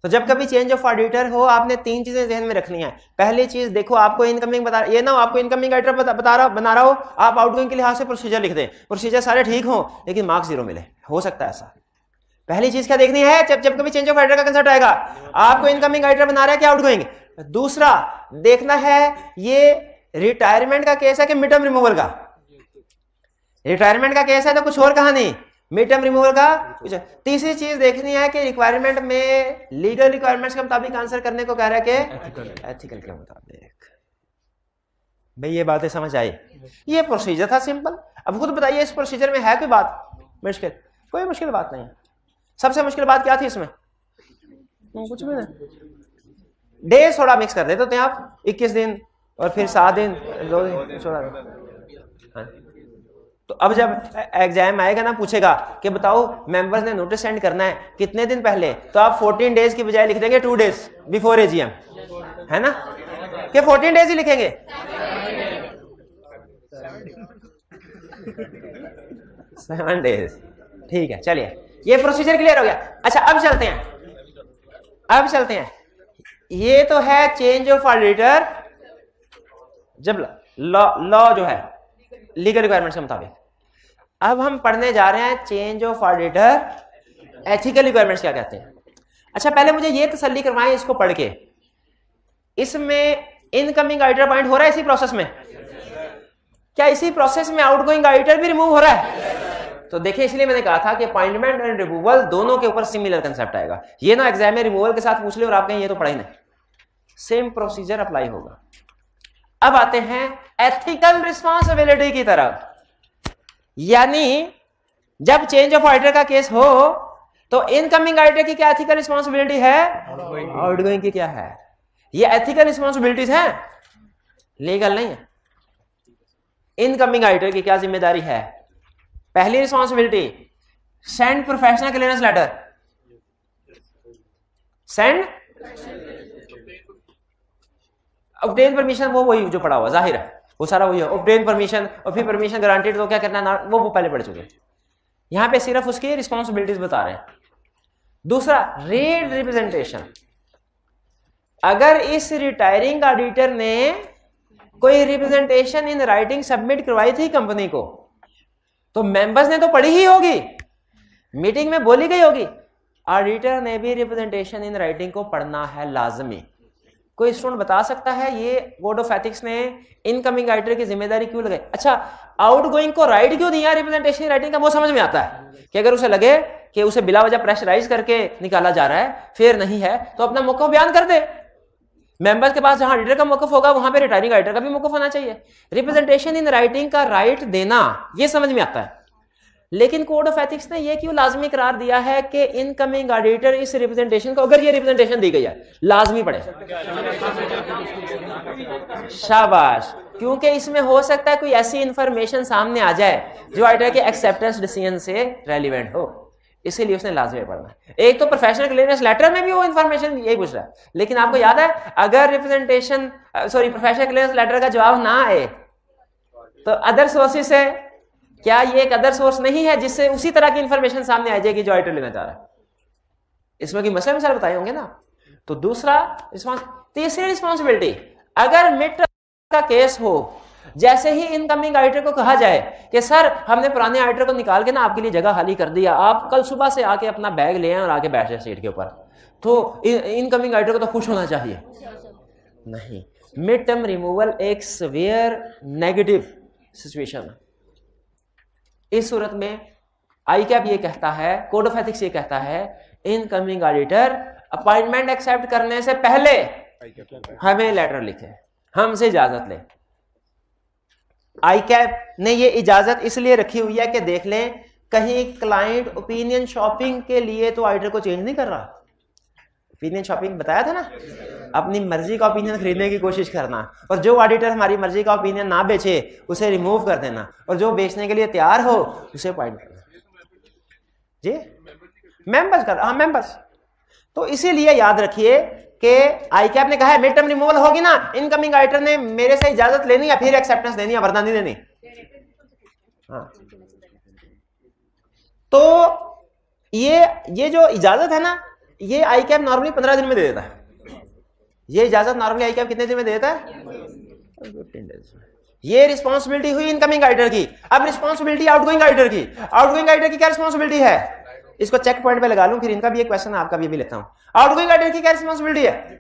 तो जब कभी चेंज ऑफ ऑडिटर हो, आपने 3 चीजें ध्यान में रखनी है। पहली चीज देखो, आपको इनकमिंग बता, ये ना हो आपको इनकमिंग ऑडिटर बना रहा हो, आप आउटगोइंग के लिहाज से प्रोसीजर लिख दें, प्रोसीजर सारे ठीक हो लेकिन मार्क्स 0 मिले, हो सकता है ऐसा। पहली चीज क्या देखनी है, जब कभी चेंज ऑफ ऑडिटर का कंसेप्ट आएगा, आपको इनकमिंग ऑडिटर बना रहा है क्या आउटगोइंग। दूसरा देखना है ये रिटायरमेंट का केस है कि मिड टर्म रिमूवल का। रिटायरमेंट का केस है तो कुछ और कहानी, मिड टर्म रिमूवल का कुछ। तीसरी चीज देखनी है कि रिक्वायरमेंट में लीगल रिक्वायरमेंट्स के मुताबिक आंसर करने को कह रहा है कि एथिकल के मुताबिक। भाई ये बातें समझ आई? ये प्रोसीजर था सिंपल। अब खुद बताइए इस प्रोसीजर में है कोई बात मुश्किल? कोई मुश्किल बात नहीं है। सबसे मुश्किल बात क्या थी इसमें? कुछ भी नहीं। डेज थोड़ा मिक्स कर देते थे आप, 21 दिन और फिर 7 दिन 2 दिन 16 दिन। तो अब जब एग्जाम आएगा ना, पूछेगा कि बताओ मेंबर्स ने नोटिस सेंड करना है कितने दिन पहले, तो आप 14 डेज की बजाय लिख देंगे 2 डेज बिफोर एजीएम, है ना? कि 14 डेज ही लिखेंगे? 7 डेज। ठीक है, चलिए ये प्रोसीजर क्लियर हो गया। अच्छा अब चलते हैं। ये तो है चेंज ऑफ ऑडिटर, जब लॉ जो है लीगल रिक्वायरमेंट्स के मुताबिक। अब हम पढ़ने जा रहे हैं change of auditor ethical requirements क्या कहते हैं। अच्छा पहले मुझे ये तसल्ली करवाएं इसको पढ़ के, इसमें इनकमिंग ऑडिटर अपॉइंट हो रहा है इसी प्रोसेस में? क्या इसी प्रोसेस में आउटगोइंग ऑडिटर भी रिमूव हो रहा है? तो देखिए, इसलिए मैंने कहा था कि अपॉइंटमेंट एंड रिमूवल दोनों के ऊपर सिमिलर कंसेप्ट आएगा। ये ना एग्जाम में रिमूवल के साथ पूछ ले और आप कहें ये तो पढ़ा ही नहीं, सेम प्रोसीजर अप्लाई होगा। अब आते हैं एथिकल रिस्पॉन्सिबिलिटी की तरफ। यानी जब चेंज ऑफ ऑडिटर का केस हो तो इनकमिंग ऑडिटर की क्या एथिकल रिस्पॉन्सिबिलिटी है, आउटगोइंग की क्या है? ये एथिकल रिस्पॉन्सिबिलिटीज हैं, लीगल नहीं है। इनकमिंग ऑडिटर की क्या जिम्मेदारी है? पहली responsibility, send professional clearance letter. Send obtain permission वो वही जो पड़ा हुआ जाहिर है, वो सारा वही है, ऑब्टेन परमिशन और फिर परमिशन गारंटेड तो क्या करना है वो पहले पढ़ चुके। यहां पे सिर्फ उसकी रिस्पॉन्सिबिलिटीज बता रहे हैं। दूसरा रीड रिप्रेजेंटेशन, अगर इस रिटायरिंग ऑडिटर ने कोई रिप्रेजेंटेशन इन राइटिंग सबमिट करवाई थी कंपनी को, तो मेंबर्स ने तो पढ़ी ही होगी, मीटिंग में बोली गई होगी, ऑडिटर ने भी रिप्रेजेंटेशन इन राइटिंग को पढ़ना है लाजमी। कोई स्टूडेंट बता सकता है ये कोड ऑफ एथिक्स ने इनकमिंग राइटर की जिम्मेदारी क्यों लगाई? अच्छा, आउटगोइंग को राइट क्यों दिया रिप्रेजेंटेशन राइटिंग का? वो समझ में आता है कि अगर उसे लगे कि उसे बिला वजह प्रेशराइज करके निकाला जा रहा है, फेयर नहीं है, तो अपना मौका बयान कर दे। मेंबर्स के पास जहां ऑडिटर का मौकफ होगा वहां पे रिटायरिंग ऑडिटर का भी मौकफ होना चाहिए। रिप्रेजेंटेशन इन राइटिंग का राइट देना ये समझ में आता है, लेकिन कोड ऑफ एथिक्स ने ये क्यों लाजमी करार दिया है कि इनकमिंग ऑडिटर इस रिप्रेजेंटेशन को, अगर ये रिप्रेजेंटेशन दी गई है, लाजमी पढ़े। शाबाश, क्योंकि इसमें हो सकता है कोई ऐसी इंफॉर्मेशन सामने आ जाए जो ऑडिटर के एक्सेप्टेंस डिसीजन से रेलिवेंट हो, इसीलिए उसने लाजमी पढ़ना है। एक तो प्रोफेशनल क्लियरेंस लेटर में भी वो इंफॉर्मेशन यही पूछ रहा है, लेकिन आपको याद है अगर रिप्रेजेंटेशन प्रोफेशनल क्लियरेंस लेटर का जवाब ना आए तो अदर सोर्सेस से, क्या ये एक अदर सोर्स नहीं है जिससे उसी तरह की इंफॉर्मेशन सामने आ जाएगी जो ऑडिटर लेना चाह रहा है? इसमें की मसले मिसाल बताए होंगे ना। तो दूसरा तीसरी रिस्पॉन्सिबिलिटी, अगर मिड का केस हो, जैसे ही इनकमिंग ऑडिटर को कहा जाए कि सर हमने पुराने ऑडिटर को निकाल के ना आपके लिए जगह खाली कर दिया, आप कल सुबह से आके अपना बैग ले आए और आके बैठ जाए सीट के ऊपर, तो इनकमिंग ऑडिटर को तो खुश होना चाहिए। नहीं, मिड टर्म रिमूवल एक सीवियर नेगेटिव सिचुएशन है। इस सूरत में आईकैप ये कहता है, कोड ऑफ एथिक्स ये कहता है, इनकमिंग ऑडिटर अपॉइंटमेंट एक्सेप्ट करने से पहले हमें लेटर लिखे, हमसे इजाजत ले। आईकैप ने ये इजाजत इसलिए रखी हुई है कि देख लें कहीं क्लाइंट ओपिनियन शॉपिंग के लिए तो ऑडिटर को चेंज नहीं कर रहा। ओपिनियन शॉपिंग बताया था ना, अपनी मर्जी का ओपिनियन खरीदने की कोशिश करना, और जो ऑडिटर हमारी मर्जी का ओपिनियन ना बेचे उसे रिमूव कर देना, और जो बेचने के लिए तैयार हो उसे अपॉइंट करना। जी मेंबर्स कर, हाँ मेंबर्स। तो इसीलिए याद रखिए कि आईकैप ने कहा है मिड टर्म रिमूवल होगी ना, इनकमिंग ऑडिटर ने मेरे से इजाजत लेनी या फिर एक्सेप्टेंस देनी या वरना नहीं देनी। हाँ, तो ये जो इजाजत है ना, ये आईकैप नॉर्मली 15 दिन में दे देता है। ये इजाजत नॉर्मली आईकैप कितने दिन में दे देता है? 15 डेज में। ये रिस्पॉन्सिबिलिटी हुई इनकमिंग ऑडिटर की। अब रिस्पॉन्सिबिलिटी आउटगोइंग ऑडिटर की। आउटगोइंग ऑडिटर की क्या रिस्पॉन्सिबिलिटी है? इसको चेक पॉइंट पे लगा लूं, फिर इनका भी एक क्वेश्चन है, आपका भी लेता हूं। आउटगोइंग ऑडिटर की क्या रिस्पॉन्सिबिलिटी है?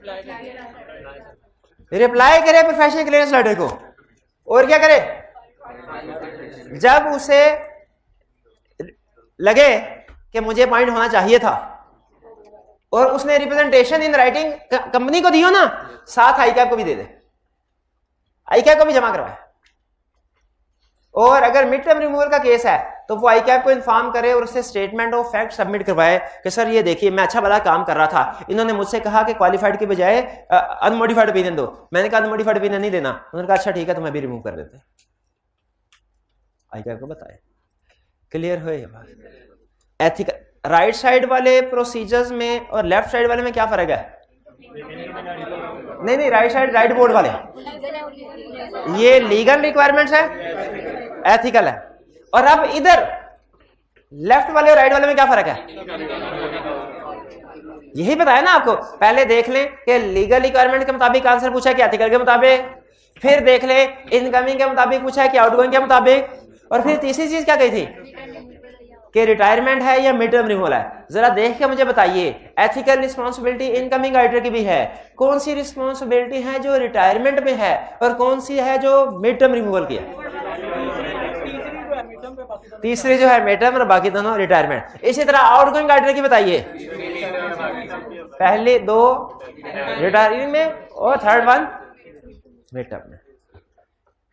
रिप्लाई करे प्रोफेशनल क्लियरेंस लेटर को, और क्या करे? जब उसे लगे कि मुझे पॉइंट होना चाहिए था और उसने रिप्रेजेंटेशन इन राइटिंग कंपनी को दियो ना, साथ आईकैप को भी दे दे, आईकैप को भी जमा करवाए। और अगर मिड टर्म रिमूवल का केस है तो वो आईकैप को इन्फॉर्म करे और उससे स्टेटमेंट ऑफ फैक्ट सबमिट करवाए कि सर ये देखिए मैं अच्छा भला काम कर रहा था, इन्होंने मुझसे कहा कि क्वालिफाइड के बजाय अनमोडिफाइड ओपिनियन दो, मैंने कहा अनमोडिफाइड ओपिनियन नहीं देना, उन्होंने कहा अच्छा ठीक है तुम्हें भी रिमूव कर देते। आईकैप को बताए। क्लियर हो ये बात? एथिकल राइट साइड वाले प्रोसीजर्स में और लेफ्ट साइड वाले में क्या फर्क है? नहीं, राइट साइड राइट बोर्ड वाले ये लीगल रिक्वायरमेंट्स है, एथिकल है। और अब इधर लेफ्ट वाले और राइट वाले में क्या फर्क है? यही बताया ना आपको। पहले देख लें कि लीगल रिक्वायरमेंट के मुताबिक आंसर पूछा है कि एथिकल के मुताबिक, फिर देख लें इनकमिंग के मुताबिक पूछा है कि आउटगोइंग के मुताबिक, और फिर तीसरी चीज क्या कही थी कि रिटायरमेंट है या मिड टर्म रिमूवल है। जरा देख के मुझे बताइए, एथिकल रिस्पॉन्सिबिलिटी इनकमिंग ऑडिटर की भी है, कौन सी रिस्पॉन्सिबिलिटी है जो रिटायरमेंट में है और कौन सी है जो मिड टर्म रिमूवल की है? तीसरी जो है मिड टर्म और बाकी दोनों रिटायरमेंट। इसी तरह आउटगोइंग ऑडिटर की बताइए, पहले दो रिटायरिंग में और थर्ड वन मिड टर्म में।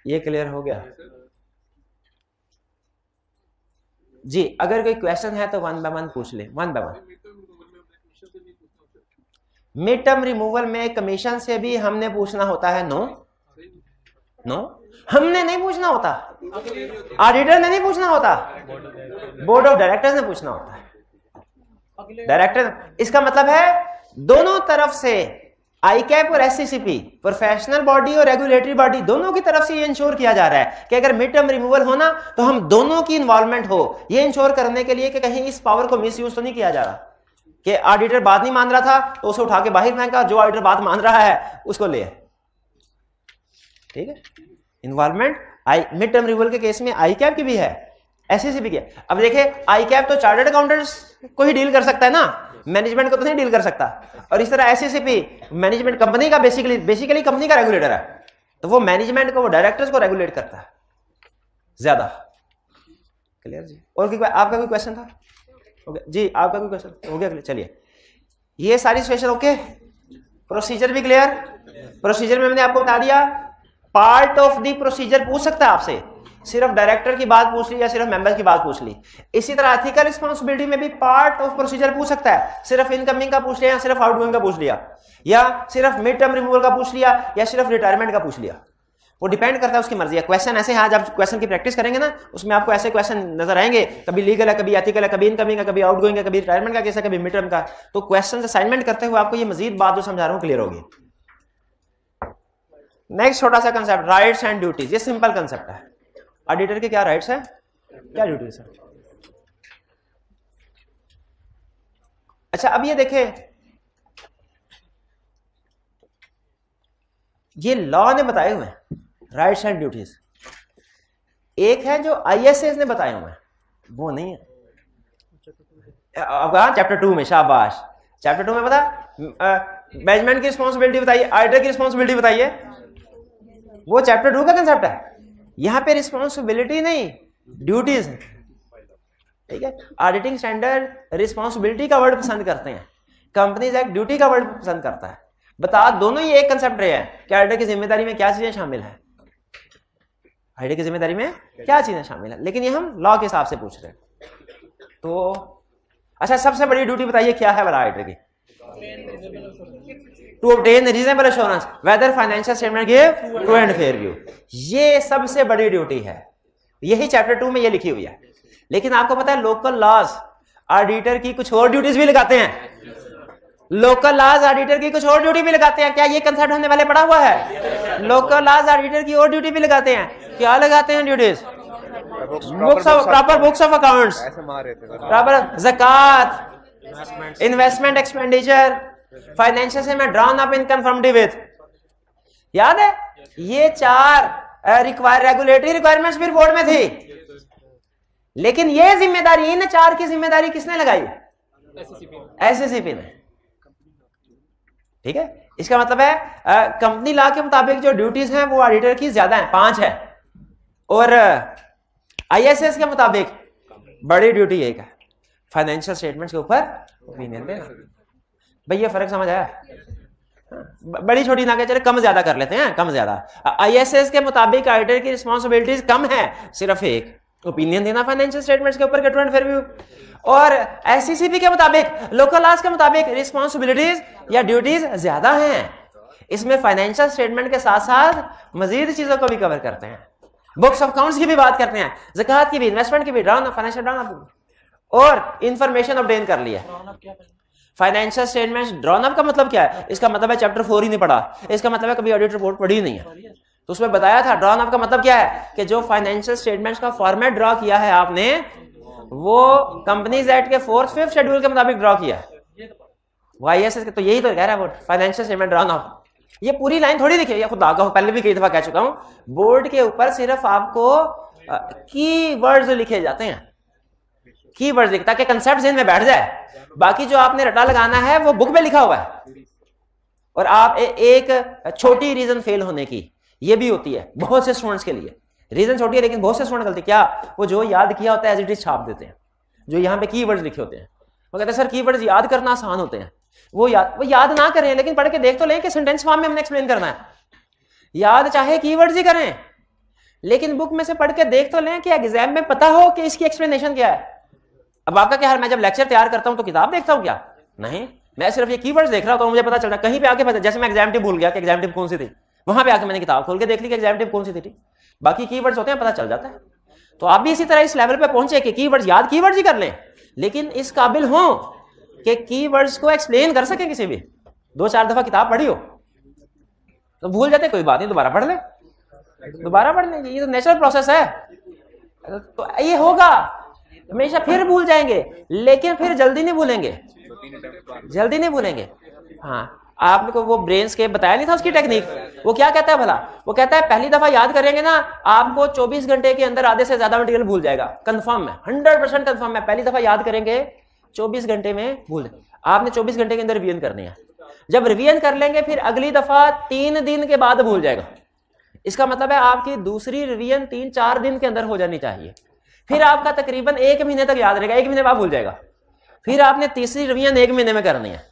ये क्लियर हो गया जी? अगर कोई क्वेश्चन है तो वन बाय वन पूछ ले, one by one. Mid term removal में कमीशन से भी हमने पूछना होता है? नो, हमने नहीं पूछना होता, ऑडिटर ने नहीं पूछना होता, बोर्ड ऑफ डायरेक्टर्स ने पूछना होता है। डायरेक्टर, इसका मतलब है दोनों तरफ से ICAP और SCCP, प्रोफेशनल बॉडी और रेगुलेटरी बॉडी, दोनों की तरफ से ये इंश्योर किया जा रहा है कि अगर मिड टर्म रिमूवल होना तो हम दोनों की इन्वॉल्वमेंट हो, ये इंश्योर करने के लिए कि कहीं इस पावर को मिस यूज तो नहीं किया जा रहा कि ऑडिटर बात नहीं मान रहा था तो उसे उठा के बाहर फेंका, जो ऑडिटर बात मान रहा है उसको ले। ठीक है, इन्वॉल्वमेंट मिड टर्म रिमूवल के केस में ICAP की भी है, SCCP की है। अब देखिए ICAP तो चार्टर्ड अकाउंटेंट्स को ही डील कर सकता है ना, मैनेजमेंट को तो नहीं डील कर सकता। और इस तरह SCCP मैनेजमेंट कंपनी का बेसिकली कंपनी का रेगुलेटर है, तो वो मैनेजमेंट को, वो डायरेक्टर्स को रेगुलेट करता है ज्यादा। क्लियर जी? और आपका कोई क्वेश्चन था? ओके जी, आपका कोई क्वेश्चन हो गया? चलिए, ये सारी सिचुएशन ओके। प्रोसीजर भी क्लियर? प्रोसीजर में मैंने आपको बता दिया, पार्ट ऑफ द प्रोसीजर पूछ सकता है आपसे, सिर्फ डायरेक्टर की बात पूछ ली या सिर्फ मेंबर की बात पूछ ली। इसी तरह एथिकल रिस्पांसिबिलिटी में भी पार्ट ऑफ प्रोसीजर पूछ सकता है, सिर्फ इनकमिंग का पूछ लिया या सिर्फ आउटगोइंग का पूछ लिया, या सिर्फ मिड टर्म रिमूवल का पूछ लिया या सिर्फ रिटायरमेंट का पूछ लिया। वो डिपेंड करता है, उसकी मर्जी है। क्वेश्चन ऐसे हैं, जब क्वेश्चन की प्रैक्टिस करेंगे ना, उसमें आपको ऐसे क्वेश्चन नजर आएंगे, कभी लीगल है, कभी एथिकल है, कभी इनकमिंग है, कभी आउटगोइंग है, कभी रिटायरमेंट का केस है, कभी मिड टर्म का। तो क्वेश्चन असाइनमेंट करते हुए आपको ये मजीद बात जो समझा रहा हूं क्लियर होगी। नेक्स्ट छोटा सा कंसेप्ट, राइट्स एंड ड्यूटीज। ये सिंपल कंसेप्ट है। ऑडिटर के क्या राइट्स है, क्या ड्यूटीज है। अच्छा, अब ये देखें, ये लॉ ने बताए हुए हैं राइट्स एंड ड्यूटीज। एक है जो ISAs ने बताए हुए हैं, वो नहीं है। अब चैप्टर 2 में, शाबाश, चैप्टर 2 में पता मैनेजमेंट की रिस्पॉन्सिबिलिटी बताइए, ऑडिटर की रिस्पॉन्सिबिलिटी बताइए, वो चैप्टर 2 का कंसेप्ट है। यहां पे रिस्पॉन्सिबिलिटी नहीं, ड्यूटीज है। ठीक है, ऑडिटिंग स्टैंडर्ड रिस्पॉन्सिबिलिटी का वर्ड पसंद करते हैं, कंपनीज एक्ट ड्यूटी का वर्ड पसंद करता है। बता दोनों ही एक कंसेप्ट रहे हैं कि ऑडिटर की जिम्मेदारी में क्या चीजें शामिल है, ऑडिटर की जिम्मेदारी में क्या चीजें शामिल है, लेकिन ये हम लॉ के हिसाब से पूछ रहे हैं। तो अच्छा, सबसे बड़ी ड्यूटी बताइए क्या है बड़ा ऑडिटर की? To obtain reasonable assurance whether financial statement give true and fair view. ये सबसे बड़ी ड्यूटी है, यही चैप्टर 2 में ये लिखी हुई है। लेकिन आपको पता है लोकल लॉज ऑडिटर की कुछ और ड्यूटीज भी लगाते हैं, लोकल लॉज ऑडिटर की कुछ और ड्यूटी भी लगाते हैं। क्या ये कंसेप्ट हमने पहले पढ़ा हुआ है? लोकल लॉज ऑडिटर की और ड्यूटी भी लगाते हैं। क्या लगाते हैं duties? Proper books of accounts, proper ज़कात, इन्वेस्टमेंट एक्सपेंडिचर, फाइनेंशियल से में drawn up in conformity with. याद है ये 4 रेगुलेटरी रिक्वायरमेंट्स भी रिपोर्ट में थी, लेकिन ये जिम्मेदारी, इन 4 की जिम्मेदारी किसने लगाई? SCCP ने। ठीक है, इसका मतलब है कंपनी लॉ के मुताबिक जो ड्यूटीज हैं वो ऑडिटर की ज्यादा हैं, 5 है, और ISAs के मुताबिक बड़ी ड्यूटी एक है, फाइनेंशियल स्टेटमेंट्स के ऊपर ओपिनियन देना। भाई ये फर्क समझ आया? बड़ी छोटी ना के चले, कम ज्यादा कर लेते हैं, कम ज्यादा। ISAs के मुताबिक ऑडिटर की रिस्पॉन्सिबिलिटीज कम है, सिर्फ एक, ओपिनियन देना फाइनेंशियल स्टेटमेंट्स के ऊपर के ट्रू एंड फेयर व्यू। और SCCP के मुताबिक, लोकल लॉज के मुताबिक रिस्पॉन्सिबिलिटीज या ड्यूटीज ज्यादा हैं। इसमें फाइनेंशियल स्टेटमेंट के साथ साथ मजीद चीजों को भी कवर करते हैं, बुक्स ऑफ अकाउंट्स की भी बात करते हैं, ज़कात की भी, इन्वेस्टमेंट की भी, ड्रॉन फाइनेंशियल ड्रॉन अप, और इंफॉर्मेशन ऑब्टेन कर लिया। फाइनेंशियल स्टेटमेंट्स ड्रॉन अप का मतलब क्या है? इसका मतलब है चैप्टर 4 ही नहीं पढ़ा, इसका मतलब है कभी ऑडिट रिपोर्ट पढ़ी नहीं है। तो उसमें बताया था ड्रॉन अप का मतलब क्या है, कि जो फाइनेंशियल स्टेटमेंट्स का फॉर्मेट ड्रॉ किया है आपने, वो कंपनीज एक्ट के 4th 5th शेड्यूल के मुताबिक ड्रॉ किया है। वो ISAs के तो यही तो कह रहा है वो फाइनेंशियल स्टेटमेंट ड्रॉन अप। ये पूरी लाइन थोड़ी लिखी है, खुदा का पहले भी कई दफा कह चुका हूं, बोर्ड के ऊपर सिर्फ आपको की वर्ड्स लिखे जाते हैं, की वर्ड्स लिखता ताकि कंसेप्ट ज़हन में बैठ जाए। बाकी जो आपने रटा लगाना है वो बुक में लिखा हुआ है। और आप एक छोटी रीजन फेल होने की ये भी होती है बहुत से स्टूडेंट्स के लिए, रीजन छोटी है लेकिन बहुत से स्टूडेंट गलती क्या, वो जो याद किया होता है एज इट इज छाप देते हैं, जो यहाँ पे कीवर्ड्स लिखे होते हैं। वो कहते हैं सर कीवर्ड्स याद करना आसान होते हैं, वो याद ना करें, लेकिन पढ़ के देख तो लें कि सेंटेंस फॉर्म में हमने एक्सप्लेन करना है। याद चाहे कीवर्ड्स ही करें, लेकिन बुक में से पढ़ के देख तो लें कि एग्जाम में पता हो कि इसकी एक्सप्लेनेशन क्या है। अब आपका क्या हाल, मैं जब लेक्चर तैयार करता हूं तो किताब देखता हूं क्या? नहीं, मैं सिर्फ ये कीवर्ड्स देख रहा हूं, मुझे पता चलता कहीं पे आके पता, जैसे मैं एग्जाम टिप भूल गया कि एग्जाम टिप कौन सी थी, वहां पे आके मैंने किताब खोल के देख ली कि एग्जाम टिप कौन सी थी। बाकी कीवर्ड्स होते हैं, पता चल जाता है। तो आप भी इसी तरह इस लेवल पे पहुंचे कि कीवर्ड्स याद कीवर्ड्स ही कर लें, लेकिन इस काबिल हो कि कीवर्ड्स को एक्सप्लेन कर सके किसी भी, 2-4 दफा किताब पढ़ी हो तो भूल जाते, कोई बात नहीं दोबारा पढ़ ले, दोबारा पढ़ लेंगे, ये तो नेचुरल प्रोसेस है। तो ये होगा, हमेशा फिर भूल जाएंगे, लेकिन फिर जल्दी नहीं भूलेंगे, जल्दी नहीं भूलेंगे। हाँ, आपको वो ब्रेन्स के बताया नहीं था उसकी टेक्निक, वो क्या कहता है भला, वो कहता है पहली दफा याद करेंगे ना आपको 24 घंटे के अंदर आधे से ज्यादा मटेरियल भूल जाएगा, कंफर्म है, 100% कंफर्म है। पहली दफा याद करेंगे 24 घंटे में भूल, आपने 24 घंटे के अंदर रिवीजन करनी है। जब रिवीजन कर लेंगे फिर अगली दफा 3 दिन के बाद भूल जाएगा। इसका मतलब है आपकी दूसरी रिवीजन 3-4 दिन के अंदर हो जानी चाहिए। फिर आपका तकरीबन 1 महीने तक याद रहेगा, 1 महीने बाद भूल जाएगा। फिर आपने तीसरी रिवीजन 1 महीने में करनी है,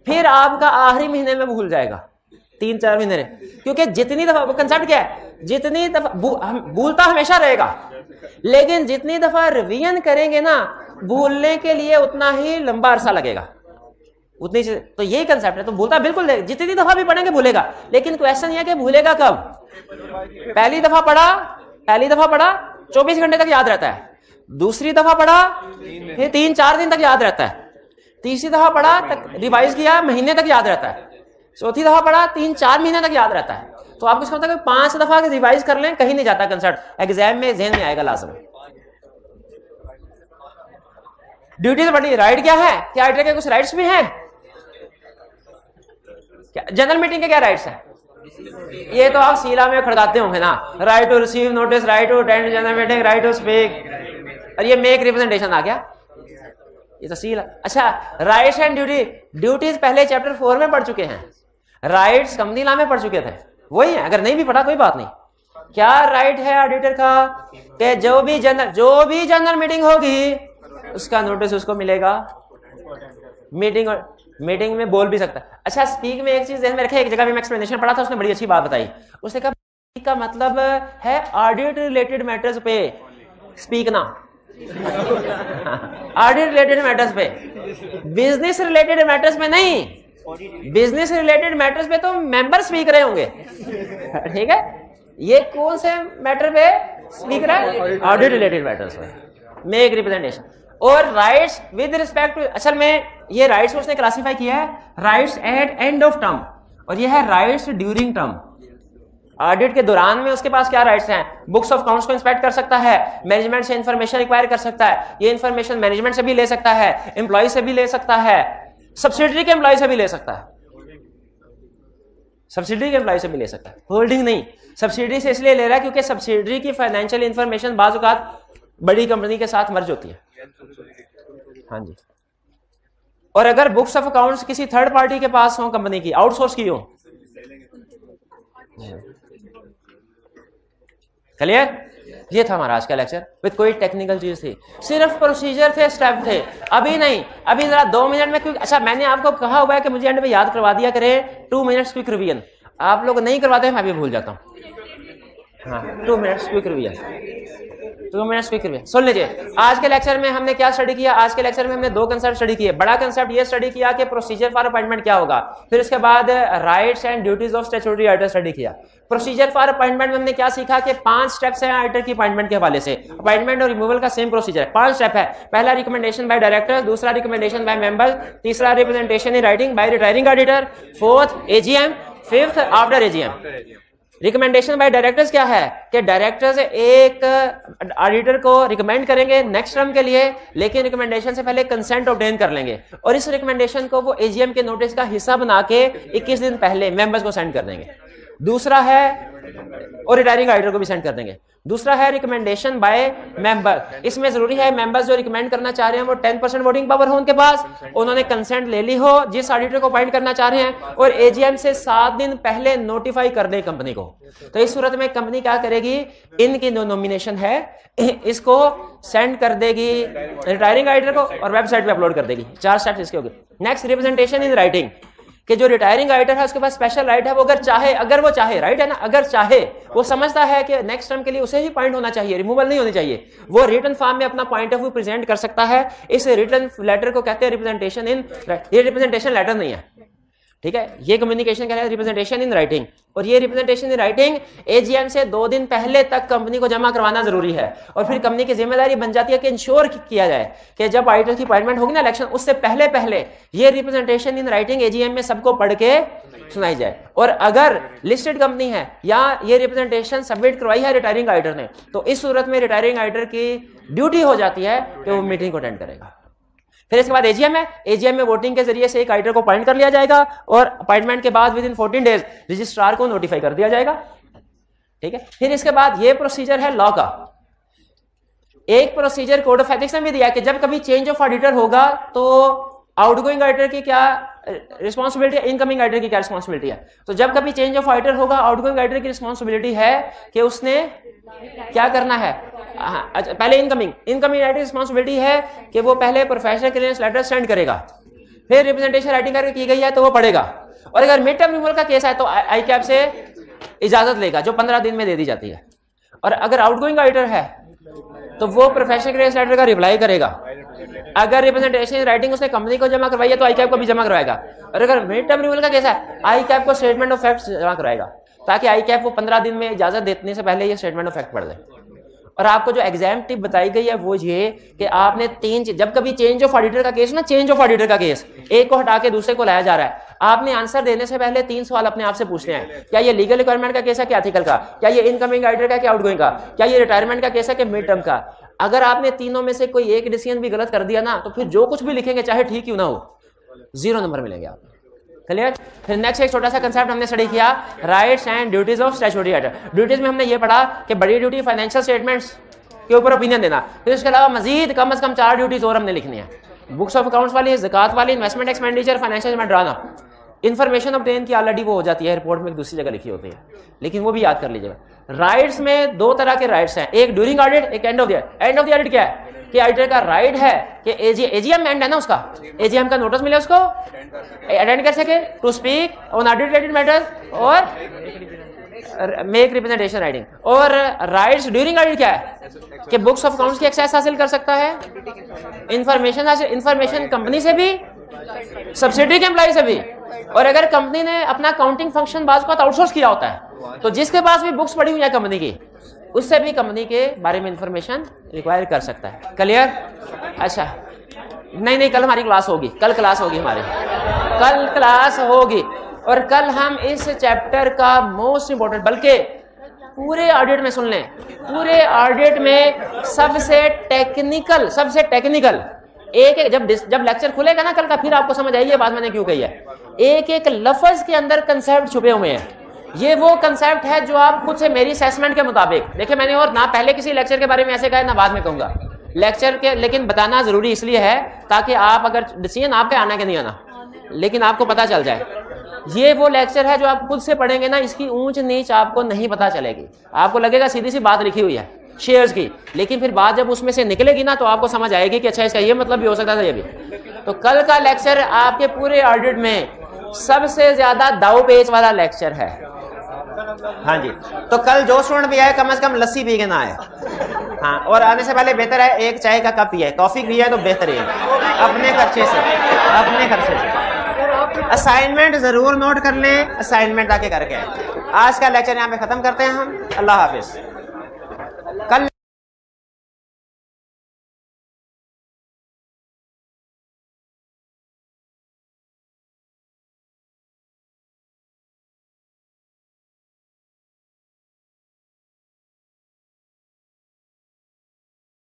फिर आपका आखिरी महीने में भूल जाएगा, 3-4 महीने। क्योंकि जितनी दफा, वो कंसेप्ट क्या है, जितनी दफा भूलता हमेशा रहेगा, लेकिन जितनी दफा रिवीजन करेंगे ना भूलने के लिए उतना ही लंबा अरसा लगेगा, उतनी। तो यही कंसेप्ट है। तो भूलता बिल्कुल, जितनी दफा भी पढ़ेंगे भूलेगा, लेकिन क्वेश्चन यह कि भूलेगा कब। पहली दफा पढ़ा 24 घंटे तक याद रहता है, दूसरी दफा पढ़ा फिर 3-4 दिन तक याद रहता है, तीसरी दफा पढ़ा तक रिवाइज किया महीने तक याद रहता है, चौथी दफा पढ़ा 3-4 महीने तक याद रहता है। तो आपको इसका मतलब 5 दफा रिवाइज कर लें, कहीं नहीं जाता कंसेप्ट, एग्जाम में जहन में आएगा लाजम। ड्यूटीज बढ़ी, राइट क्या है, क्या राइटर के कुछ राइट्स भी हैं, जनरल मीटिंग के क्या राइट्स हैं, ये तो आप सीला में खड़काते होंगे ना, right to receive notice, right to attend general meeting, right to speak, और ये मेक रिप्रेजेंटेशन आ गया, ये तो सील। अच्छा, राइट्स एंड ड्यूटीज पहले चैप्टर 4 में पढ़ चुके हैं, राइट्स कंपनी लॉ में पढ़ चुके थे, वही है। अगर नहीं भी पढ़ा कोई बात नहीं। क्या राइट है ऑडिटर का कि जो भी जनरल मीटिंग होगी उसका नोटिस उसको मिलेगा, मीटिंग में बोल भी सकता है। अच्छा, स्पीक में एक चीज ध्यान में रखें, एक जगह भी मैं एक्सप्लेनेशन पढ़ा था, उसने बड़ी अच्छी बात बताई। उसने कहा स्पीक का मतलब है ऑडिट रिलेटेड मैटर्स पे स्पीक ना, ऑडिट रिलेटेड मैटर्स पे, बिजनेस रिलेटेड मैटर्स में नहीं। बिजनेस रिलेटेड मैटर्स पे तो मेंबर स्पीक रहे होंगे, ठीक है। ये कौन से मैटर पे स्पीक रहा है, ऑडिट रिलेटेड मैटर्स पे, मेक रिप्रेजेंटेशन। और राइट्स विद रिस्पेक्ट टू, असल में ये राइट्स उसने क्लासिफाई किया है, rights at end of term, और ये है राइट्स ड्यूरिंग टर्म। ऑडिट के दौरान में उसके पास क्या राइट्स हैं, बुक्स ऑफ अकाउंट्स को इंस्पेक्ट कर सकता है, मैनेजमेंट से इंफॉर्मेशन रिक्वायर कर सकता है, ये इंफॉर्मेशन मैनेजमेंट से भी ले सकता है, एम्प्लॉय से भी ले सकता है, सब्सिडरी के एम्प्लॉय से भी ले सकता है, सब्सिडरी के एम्प्लॉय से भी ले सकता है, होल्डिंग नहीं। सब्सिडरी से इसलिए ले रहा है क्योंकि सब्सिडरी की फाइनेंशियल इंफॉर्मेशन बाज़ औक़ात बड़ी कंपनी के साथ मर्ज होती है। हाँ जी। और अगर बुक्स ऑफ अकाउंट्स किसी थर्ड पार्टी के पास हो, कंपनी की आउटसोर्स की हो, क्लियर। ये था हमारा आज का लेक्चर विद कोई टेक्निकल चीज थी, सिर्फ प्रोसीजर थे, स्टेप थे, अभी नहीं। अभी जरा 2 मिनट में क्विक, अच्छा मैंने आपको कहा हुआ है कि मुझे एंड में याद करवा दिया करें 2 मिनट्स क्विक रिवीजन, आप लोग नहीं करवाते, मैं भी भूल जाता हूँ। हाँ, 2 minutes quick revision, 2 minutes quick revision सुन लीजिए। आज के लेक्चर में हमने क्या स्टडी किया, आज के लेक्चर में हमने 2 कंसेप्ट स्टडी किए। बड़ा कंसेप्ट ये स्टडी किया कि प्रोसीजर फॉर अपॉइंटमेंट क्या होगा, फिर उसके बाद rights and duties of statutory auditor study किया। प्रोसीजर फॉर अपॉइंटमेंट में हमने क्या सीखा कि 5 स्टेप्स हैं ऑडिटर की अपॉइंटमेंट के हवाले से। अपॉइंटमेंट और रिमूवल का सेम प्रोसीजर है, 5 स्टेप है। पहला रिकमेंडेशन बाय डायरेक्टर, दूसरा रिकमेंडेशन बाय मेंबर, तीसरा representation in writing by retiring auditor, fourth AGM, fifth after AGM. Recommendation by directors क्या है कि डायरेक्टर्स एक ऑडिटर को रिकमेंड करेंगे नेक्स्ट टर्म के लिए, लेकिन रिकमेंडेशन से पहले कंसेंट ऑब्टेन कर लेंगे और इस रिकमेंडेशन को वो एजीएम के नोटिस का हिस्सा बना के 21 दिन पहले मेंबर्स को सेंड कर देंगे। दूसरा है, और रिटायरिंग ऑडिटर को भी सेंड कर देंगे। दूसरा है रिकमेंडेशन बाय मेंबर, इसमें जरूरी है मेंबर्स जो रिकमेंड करना चाह रहे हैं वो 10% वोटिंग पावर हो उनके पास, उन्होंने कंसेंट ले ली हो जिस ऑडिटर को अपॉइंट करना चाह रहे हैं, और एजीएम से 7 दिन पहले नोटिफाई कर दे कंपनी को। तो इस सूरत में कंपनी क्या करेगी, इनकी जो नॉमिनेशन है इसको सेंड कर देगी रिटायरिंग ऑडिटर को और वेबसाइट पे अपलोड कर देगी। 4 स्टेप्स इसके होंगे। नेक्स्ट, रिप्रेजेंटेशन इन राइटिंग, कि जो रिटायरिंग ऑडिटर है उसके पास स्पेशल राइट है, वो अगर वो चाहे राइट है ना, अगर चाहे वो समझता है कि नेक्स्ट टर्म के लिए उसे ही पॉइंट होना चाहिए, रिमूवल नहीं होनी चाहिए, वो रिटन फॉर्म में अपना पॉइंट ऑफ व्यू प्रेजेंट कर सकता है। इस रिटन लेटर को कहते हैं रिप्रेजेंटेशन इन, ये रिप्रेजेंटेशन लेटर नहीं है, ठीक है, ये कम्युनिकेशन क्या है, रिप्रेजेंटेशन इन राइटिंग। और ये रिप्रेजेंटेशन इन राइटिंग एजीएम से 2 दिन पहले तक कंपनी को जमा करवाना जरूरी है। और फिर कंपनी की जिम्मेदारी बन जाती है कि इंश्योर किया जाए कि जब ऑडिटर की अपॉइंटमेंट होगी ना इलेक्शन, उससे पहले पहले ये रिप्रेजेंटेशन इन राइटिंग एजीएम में सबको पढ़ के सुनाई जाए। और अगर लिस्टेड कंपनी है या ये रिप्रेजेंटेशन सबमिट करवाई है रिटायरिंग ऑडिटर ने, तो इस सूरत में रिटायरिंग ऑडिटर की ड्यूटी हो जाती है कि वो मीटिंग को अटेंड करेगा। फिर इसके बाद एजीएम है, एजीएम में वोटिंग के जरिए से एक ऑडिटर को अपॉइंट कर लिया जाएगा और अपॉइंटमेंट के बाद विद इन 14 डेज रजिस्ट्रार को नोटिफाई कर दिया जाएगा। ठीक है, फिर इसके बाद ये प्रोसीजर है लॉ का। एक प्रोसीजर कोड ऑफ एथिक्स में भी दिया कि जब कभी चेंज ऑफ ऑडिटर होगा तो आउटगोइंग ऑडिटर की क्या रिस्पॉन्सिबिलिटी है, इनकमिंग ऑडिटर की क्या रिस्पॉन्सिबिलिटी है। तो जब कभी चेंज ऑफ ऑडिटर होगा, आउटगोइंग ऑडिटर की रिस्पॉन्सिबिलिटी है कि उसने क्या करना है। अच्छा, पहले इनकमिंग ऑडिटर की रिस्पॉन्सिबिलिटी है कि वो पहले प्रोफेशनल क्लियरेंस लेटर सेंड करेगा, फिर रिप्रेजेंटेशन राइटिंग करके की गई है तो वो पढ़ेगा। और अगर मिड टर्म रिमूवल का केस है तो आई कैप से इजाजत लेगा जो 15 दिन में दे दी जाती है। और अगर आउटगोइंग ऑडिटर है तो वो प्रोफेशनल क्लियरेंस लेटर का रिप्लाई करेगा। अगर रिप्रेजेंटेशन राइटिंग उसने कंपनी को जमा करवाई है तो आई कैप को भी जमा करवाएगा। और अगर मिड टर्म रिमूवल का केस है, आई कैप को स्टेटमेंट ऑफ फैक्ट्स जमा करवाएगा ताकि आई कैप को 15 दिन में इजाजत देने से पहले ये स्टेटमेंट ऑफ फैक्ट पढ़ ले। और आपको जो एग्जाम टिप बताई गई है वो ये कि आपने 3 जब कभी चेंज ऑफ ऑडिटर का केस ना, चेंज ऑफ ऑडिटर का केस एक को हटा के दूसरे को लाया जा रहा है, आपने आंसर देने से पहले 3 सवाल अपने आप से पूछने हैं। क्या ये लीगल रिक्वायरमेंट का केस है, क्या एथिकल का, क्या ये इनकमिंग ऑडिटर का, क्या आउटगोइंग का, क्या ये रिटायरमेंट का केस है कि मिड टर्म का। अगर आपने तीनों में से कोई एक डिसीजन भी गलत कर दिया ना तो फिर जो कुछ भी लिखेंगे चाहे ठीक क्यों ना हो 0 नंबर मिलेंगे आपको। क्लियर। फिर नेक्स्ट एक छोटा सा कंसेप्ट हमने स्टडी किया, rights and duties of statutory auditor. Duties में हमने ये पढ़ा कि बड़ी ड्यूटी फाइनेंशियल स्टेटमेंट्स के ऊपर ओपिनियन देना। फिर इसके अलावा मजीद कम से कम 4 ड्यूटीज और हमने लिखनी है, बुक्स ऑफ अकाउंट्स वाली, ज़कात वाली, इन्वेस्टमेंट एक्सपेंडिचर, फाइनेंशियल स्टेटमेंट ड्राना। इन्फॉर्मेशन ऑब्टेन की ऑलरेडी वो हो जाती है, रिपोर्ट में एक दूसरी जगह लिखी होती है, लेकिन वो भी याद कर लीजिएगा। राइट्स में 2 तरह के राइट्स हैं, एक ड्यूरिंग ऑडिट, एक and of the audit. And of the audit क्या है कि ऑडिटर का राइट है कि एजीएम एंड है ना उसका, एजीएम का नोटिस मिले उसको अटेंड कर सके to speak on audit related matter और मेक रिप्रेजेंटेशन राइटिंग। और राइट्स ड्यूरिंग ऑडिट क्या है कि बुक्स ऑफ अकाउंट्स की एक्सेस हासिल कर सकता है, इंफॉर्मेशन कंपनी से भी, सब्सिडी के एम्प्लॉय से भी। और अगर कंपनी ने अपना अकाउंटिंग फंक्शन बाज को आउटसोर्स किया होता है तो जिसके पास भी बुक्स पड़ी हुई है कंपनी की, उससे भी कंपनी के बारे में इंफॉर्मेशन रिक्वायर कर सकता है। क्लियर। अच्छा, नहीं कल हमारी क्लास होगी, कल क्लास होगी हमारी, कल क्लास होगी। और कल हम इस चैप्टर का मोस्ट इंपॉर्टेंट, बल्कि पूरे ऑडिट में सुन लें, पूरे ऑडिट में सबसे टेक्निकल एक जब लेक्चर खुलेगा ना कल का, फिर आपको समझ आएगी ये बात मैंने क्यों कही है। एक लफ्ज के अंदर कंसेप्ट छुपे हुए हैं। ये वो कंसेप्ट है जो आप खुद से मेरी असेसमेंट के मुताबिक, देखिए मैंने और ना पहले किसी लेक्चर के बारे में ऐसे कहा ना बाद में कहूंगा लेक्चर के, लेकिन बताना जरूरी इसलिए है ताकि आप अगर डिसीजन आपका आना कि नहीं आना, लेकिन आपको पता चल जाए। ये वो लेक्चर है जो आप खुद से पढ़ेंगे ना, इसकी ऊंच नीच आपको नहीं पता चलेगी। आपको लगेगा सीधी सी बात लिखी हुई है शेयर्स की, लेकिन फिर बात जब उसमें से निकलेगी ना तो आपको समझ आएगी कि अच्छा इसका ये मतलब भी हो सकता था ये भी। तो कल का लेक्चर आपके पूरे ऑडिट में सबसे ज्यादा दाव पेच वाला लेक्चर है। हाँ जी, तो कल जो स्टूडेंट भी आए कम से कम लस्सी पी के ना आए। हाँ, और आने से पहले बेहतर है एक चाय का कप पिए, कॉफी पिए तो बेहतर है अपने खर्चे से। असाइनमेंट जरूर नोट कर लें, असाइनमेंट आके करके। आज का लेक्चर यहाँ पे खत्म करते हैं हम। अल्लाह हाफिज।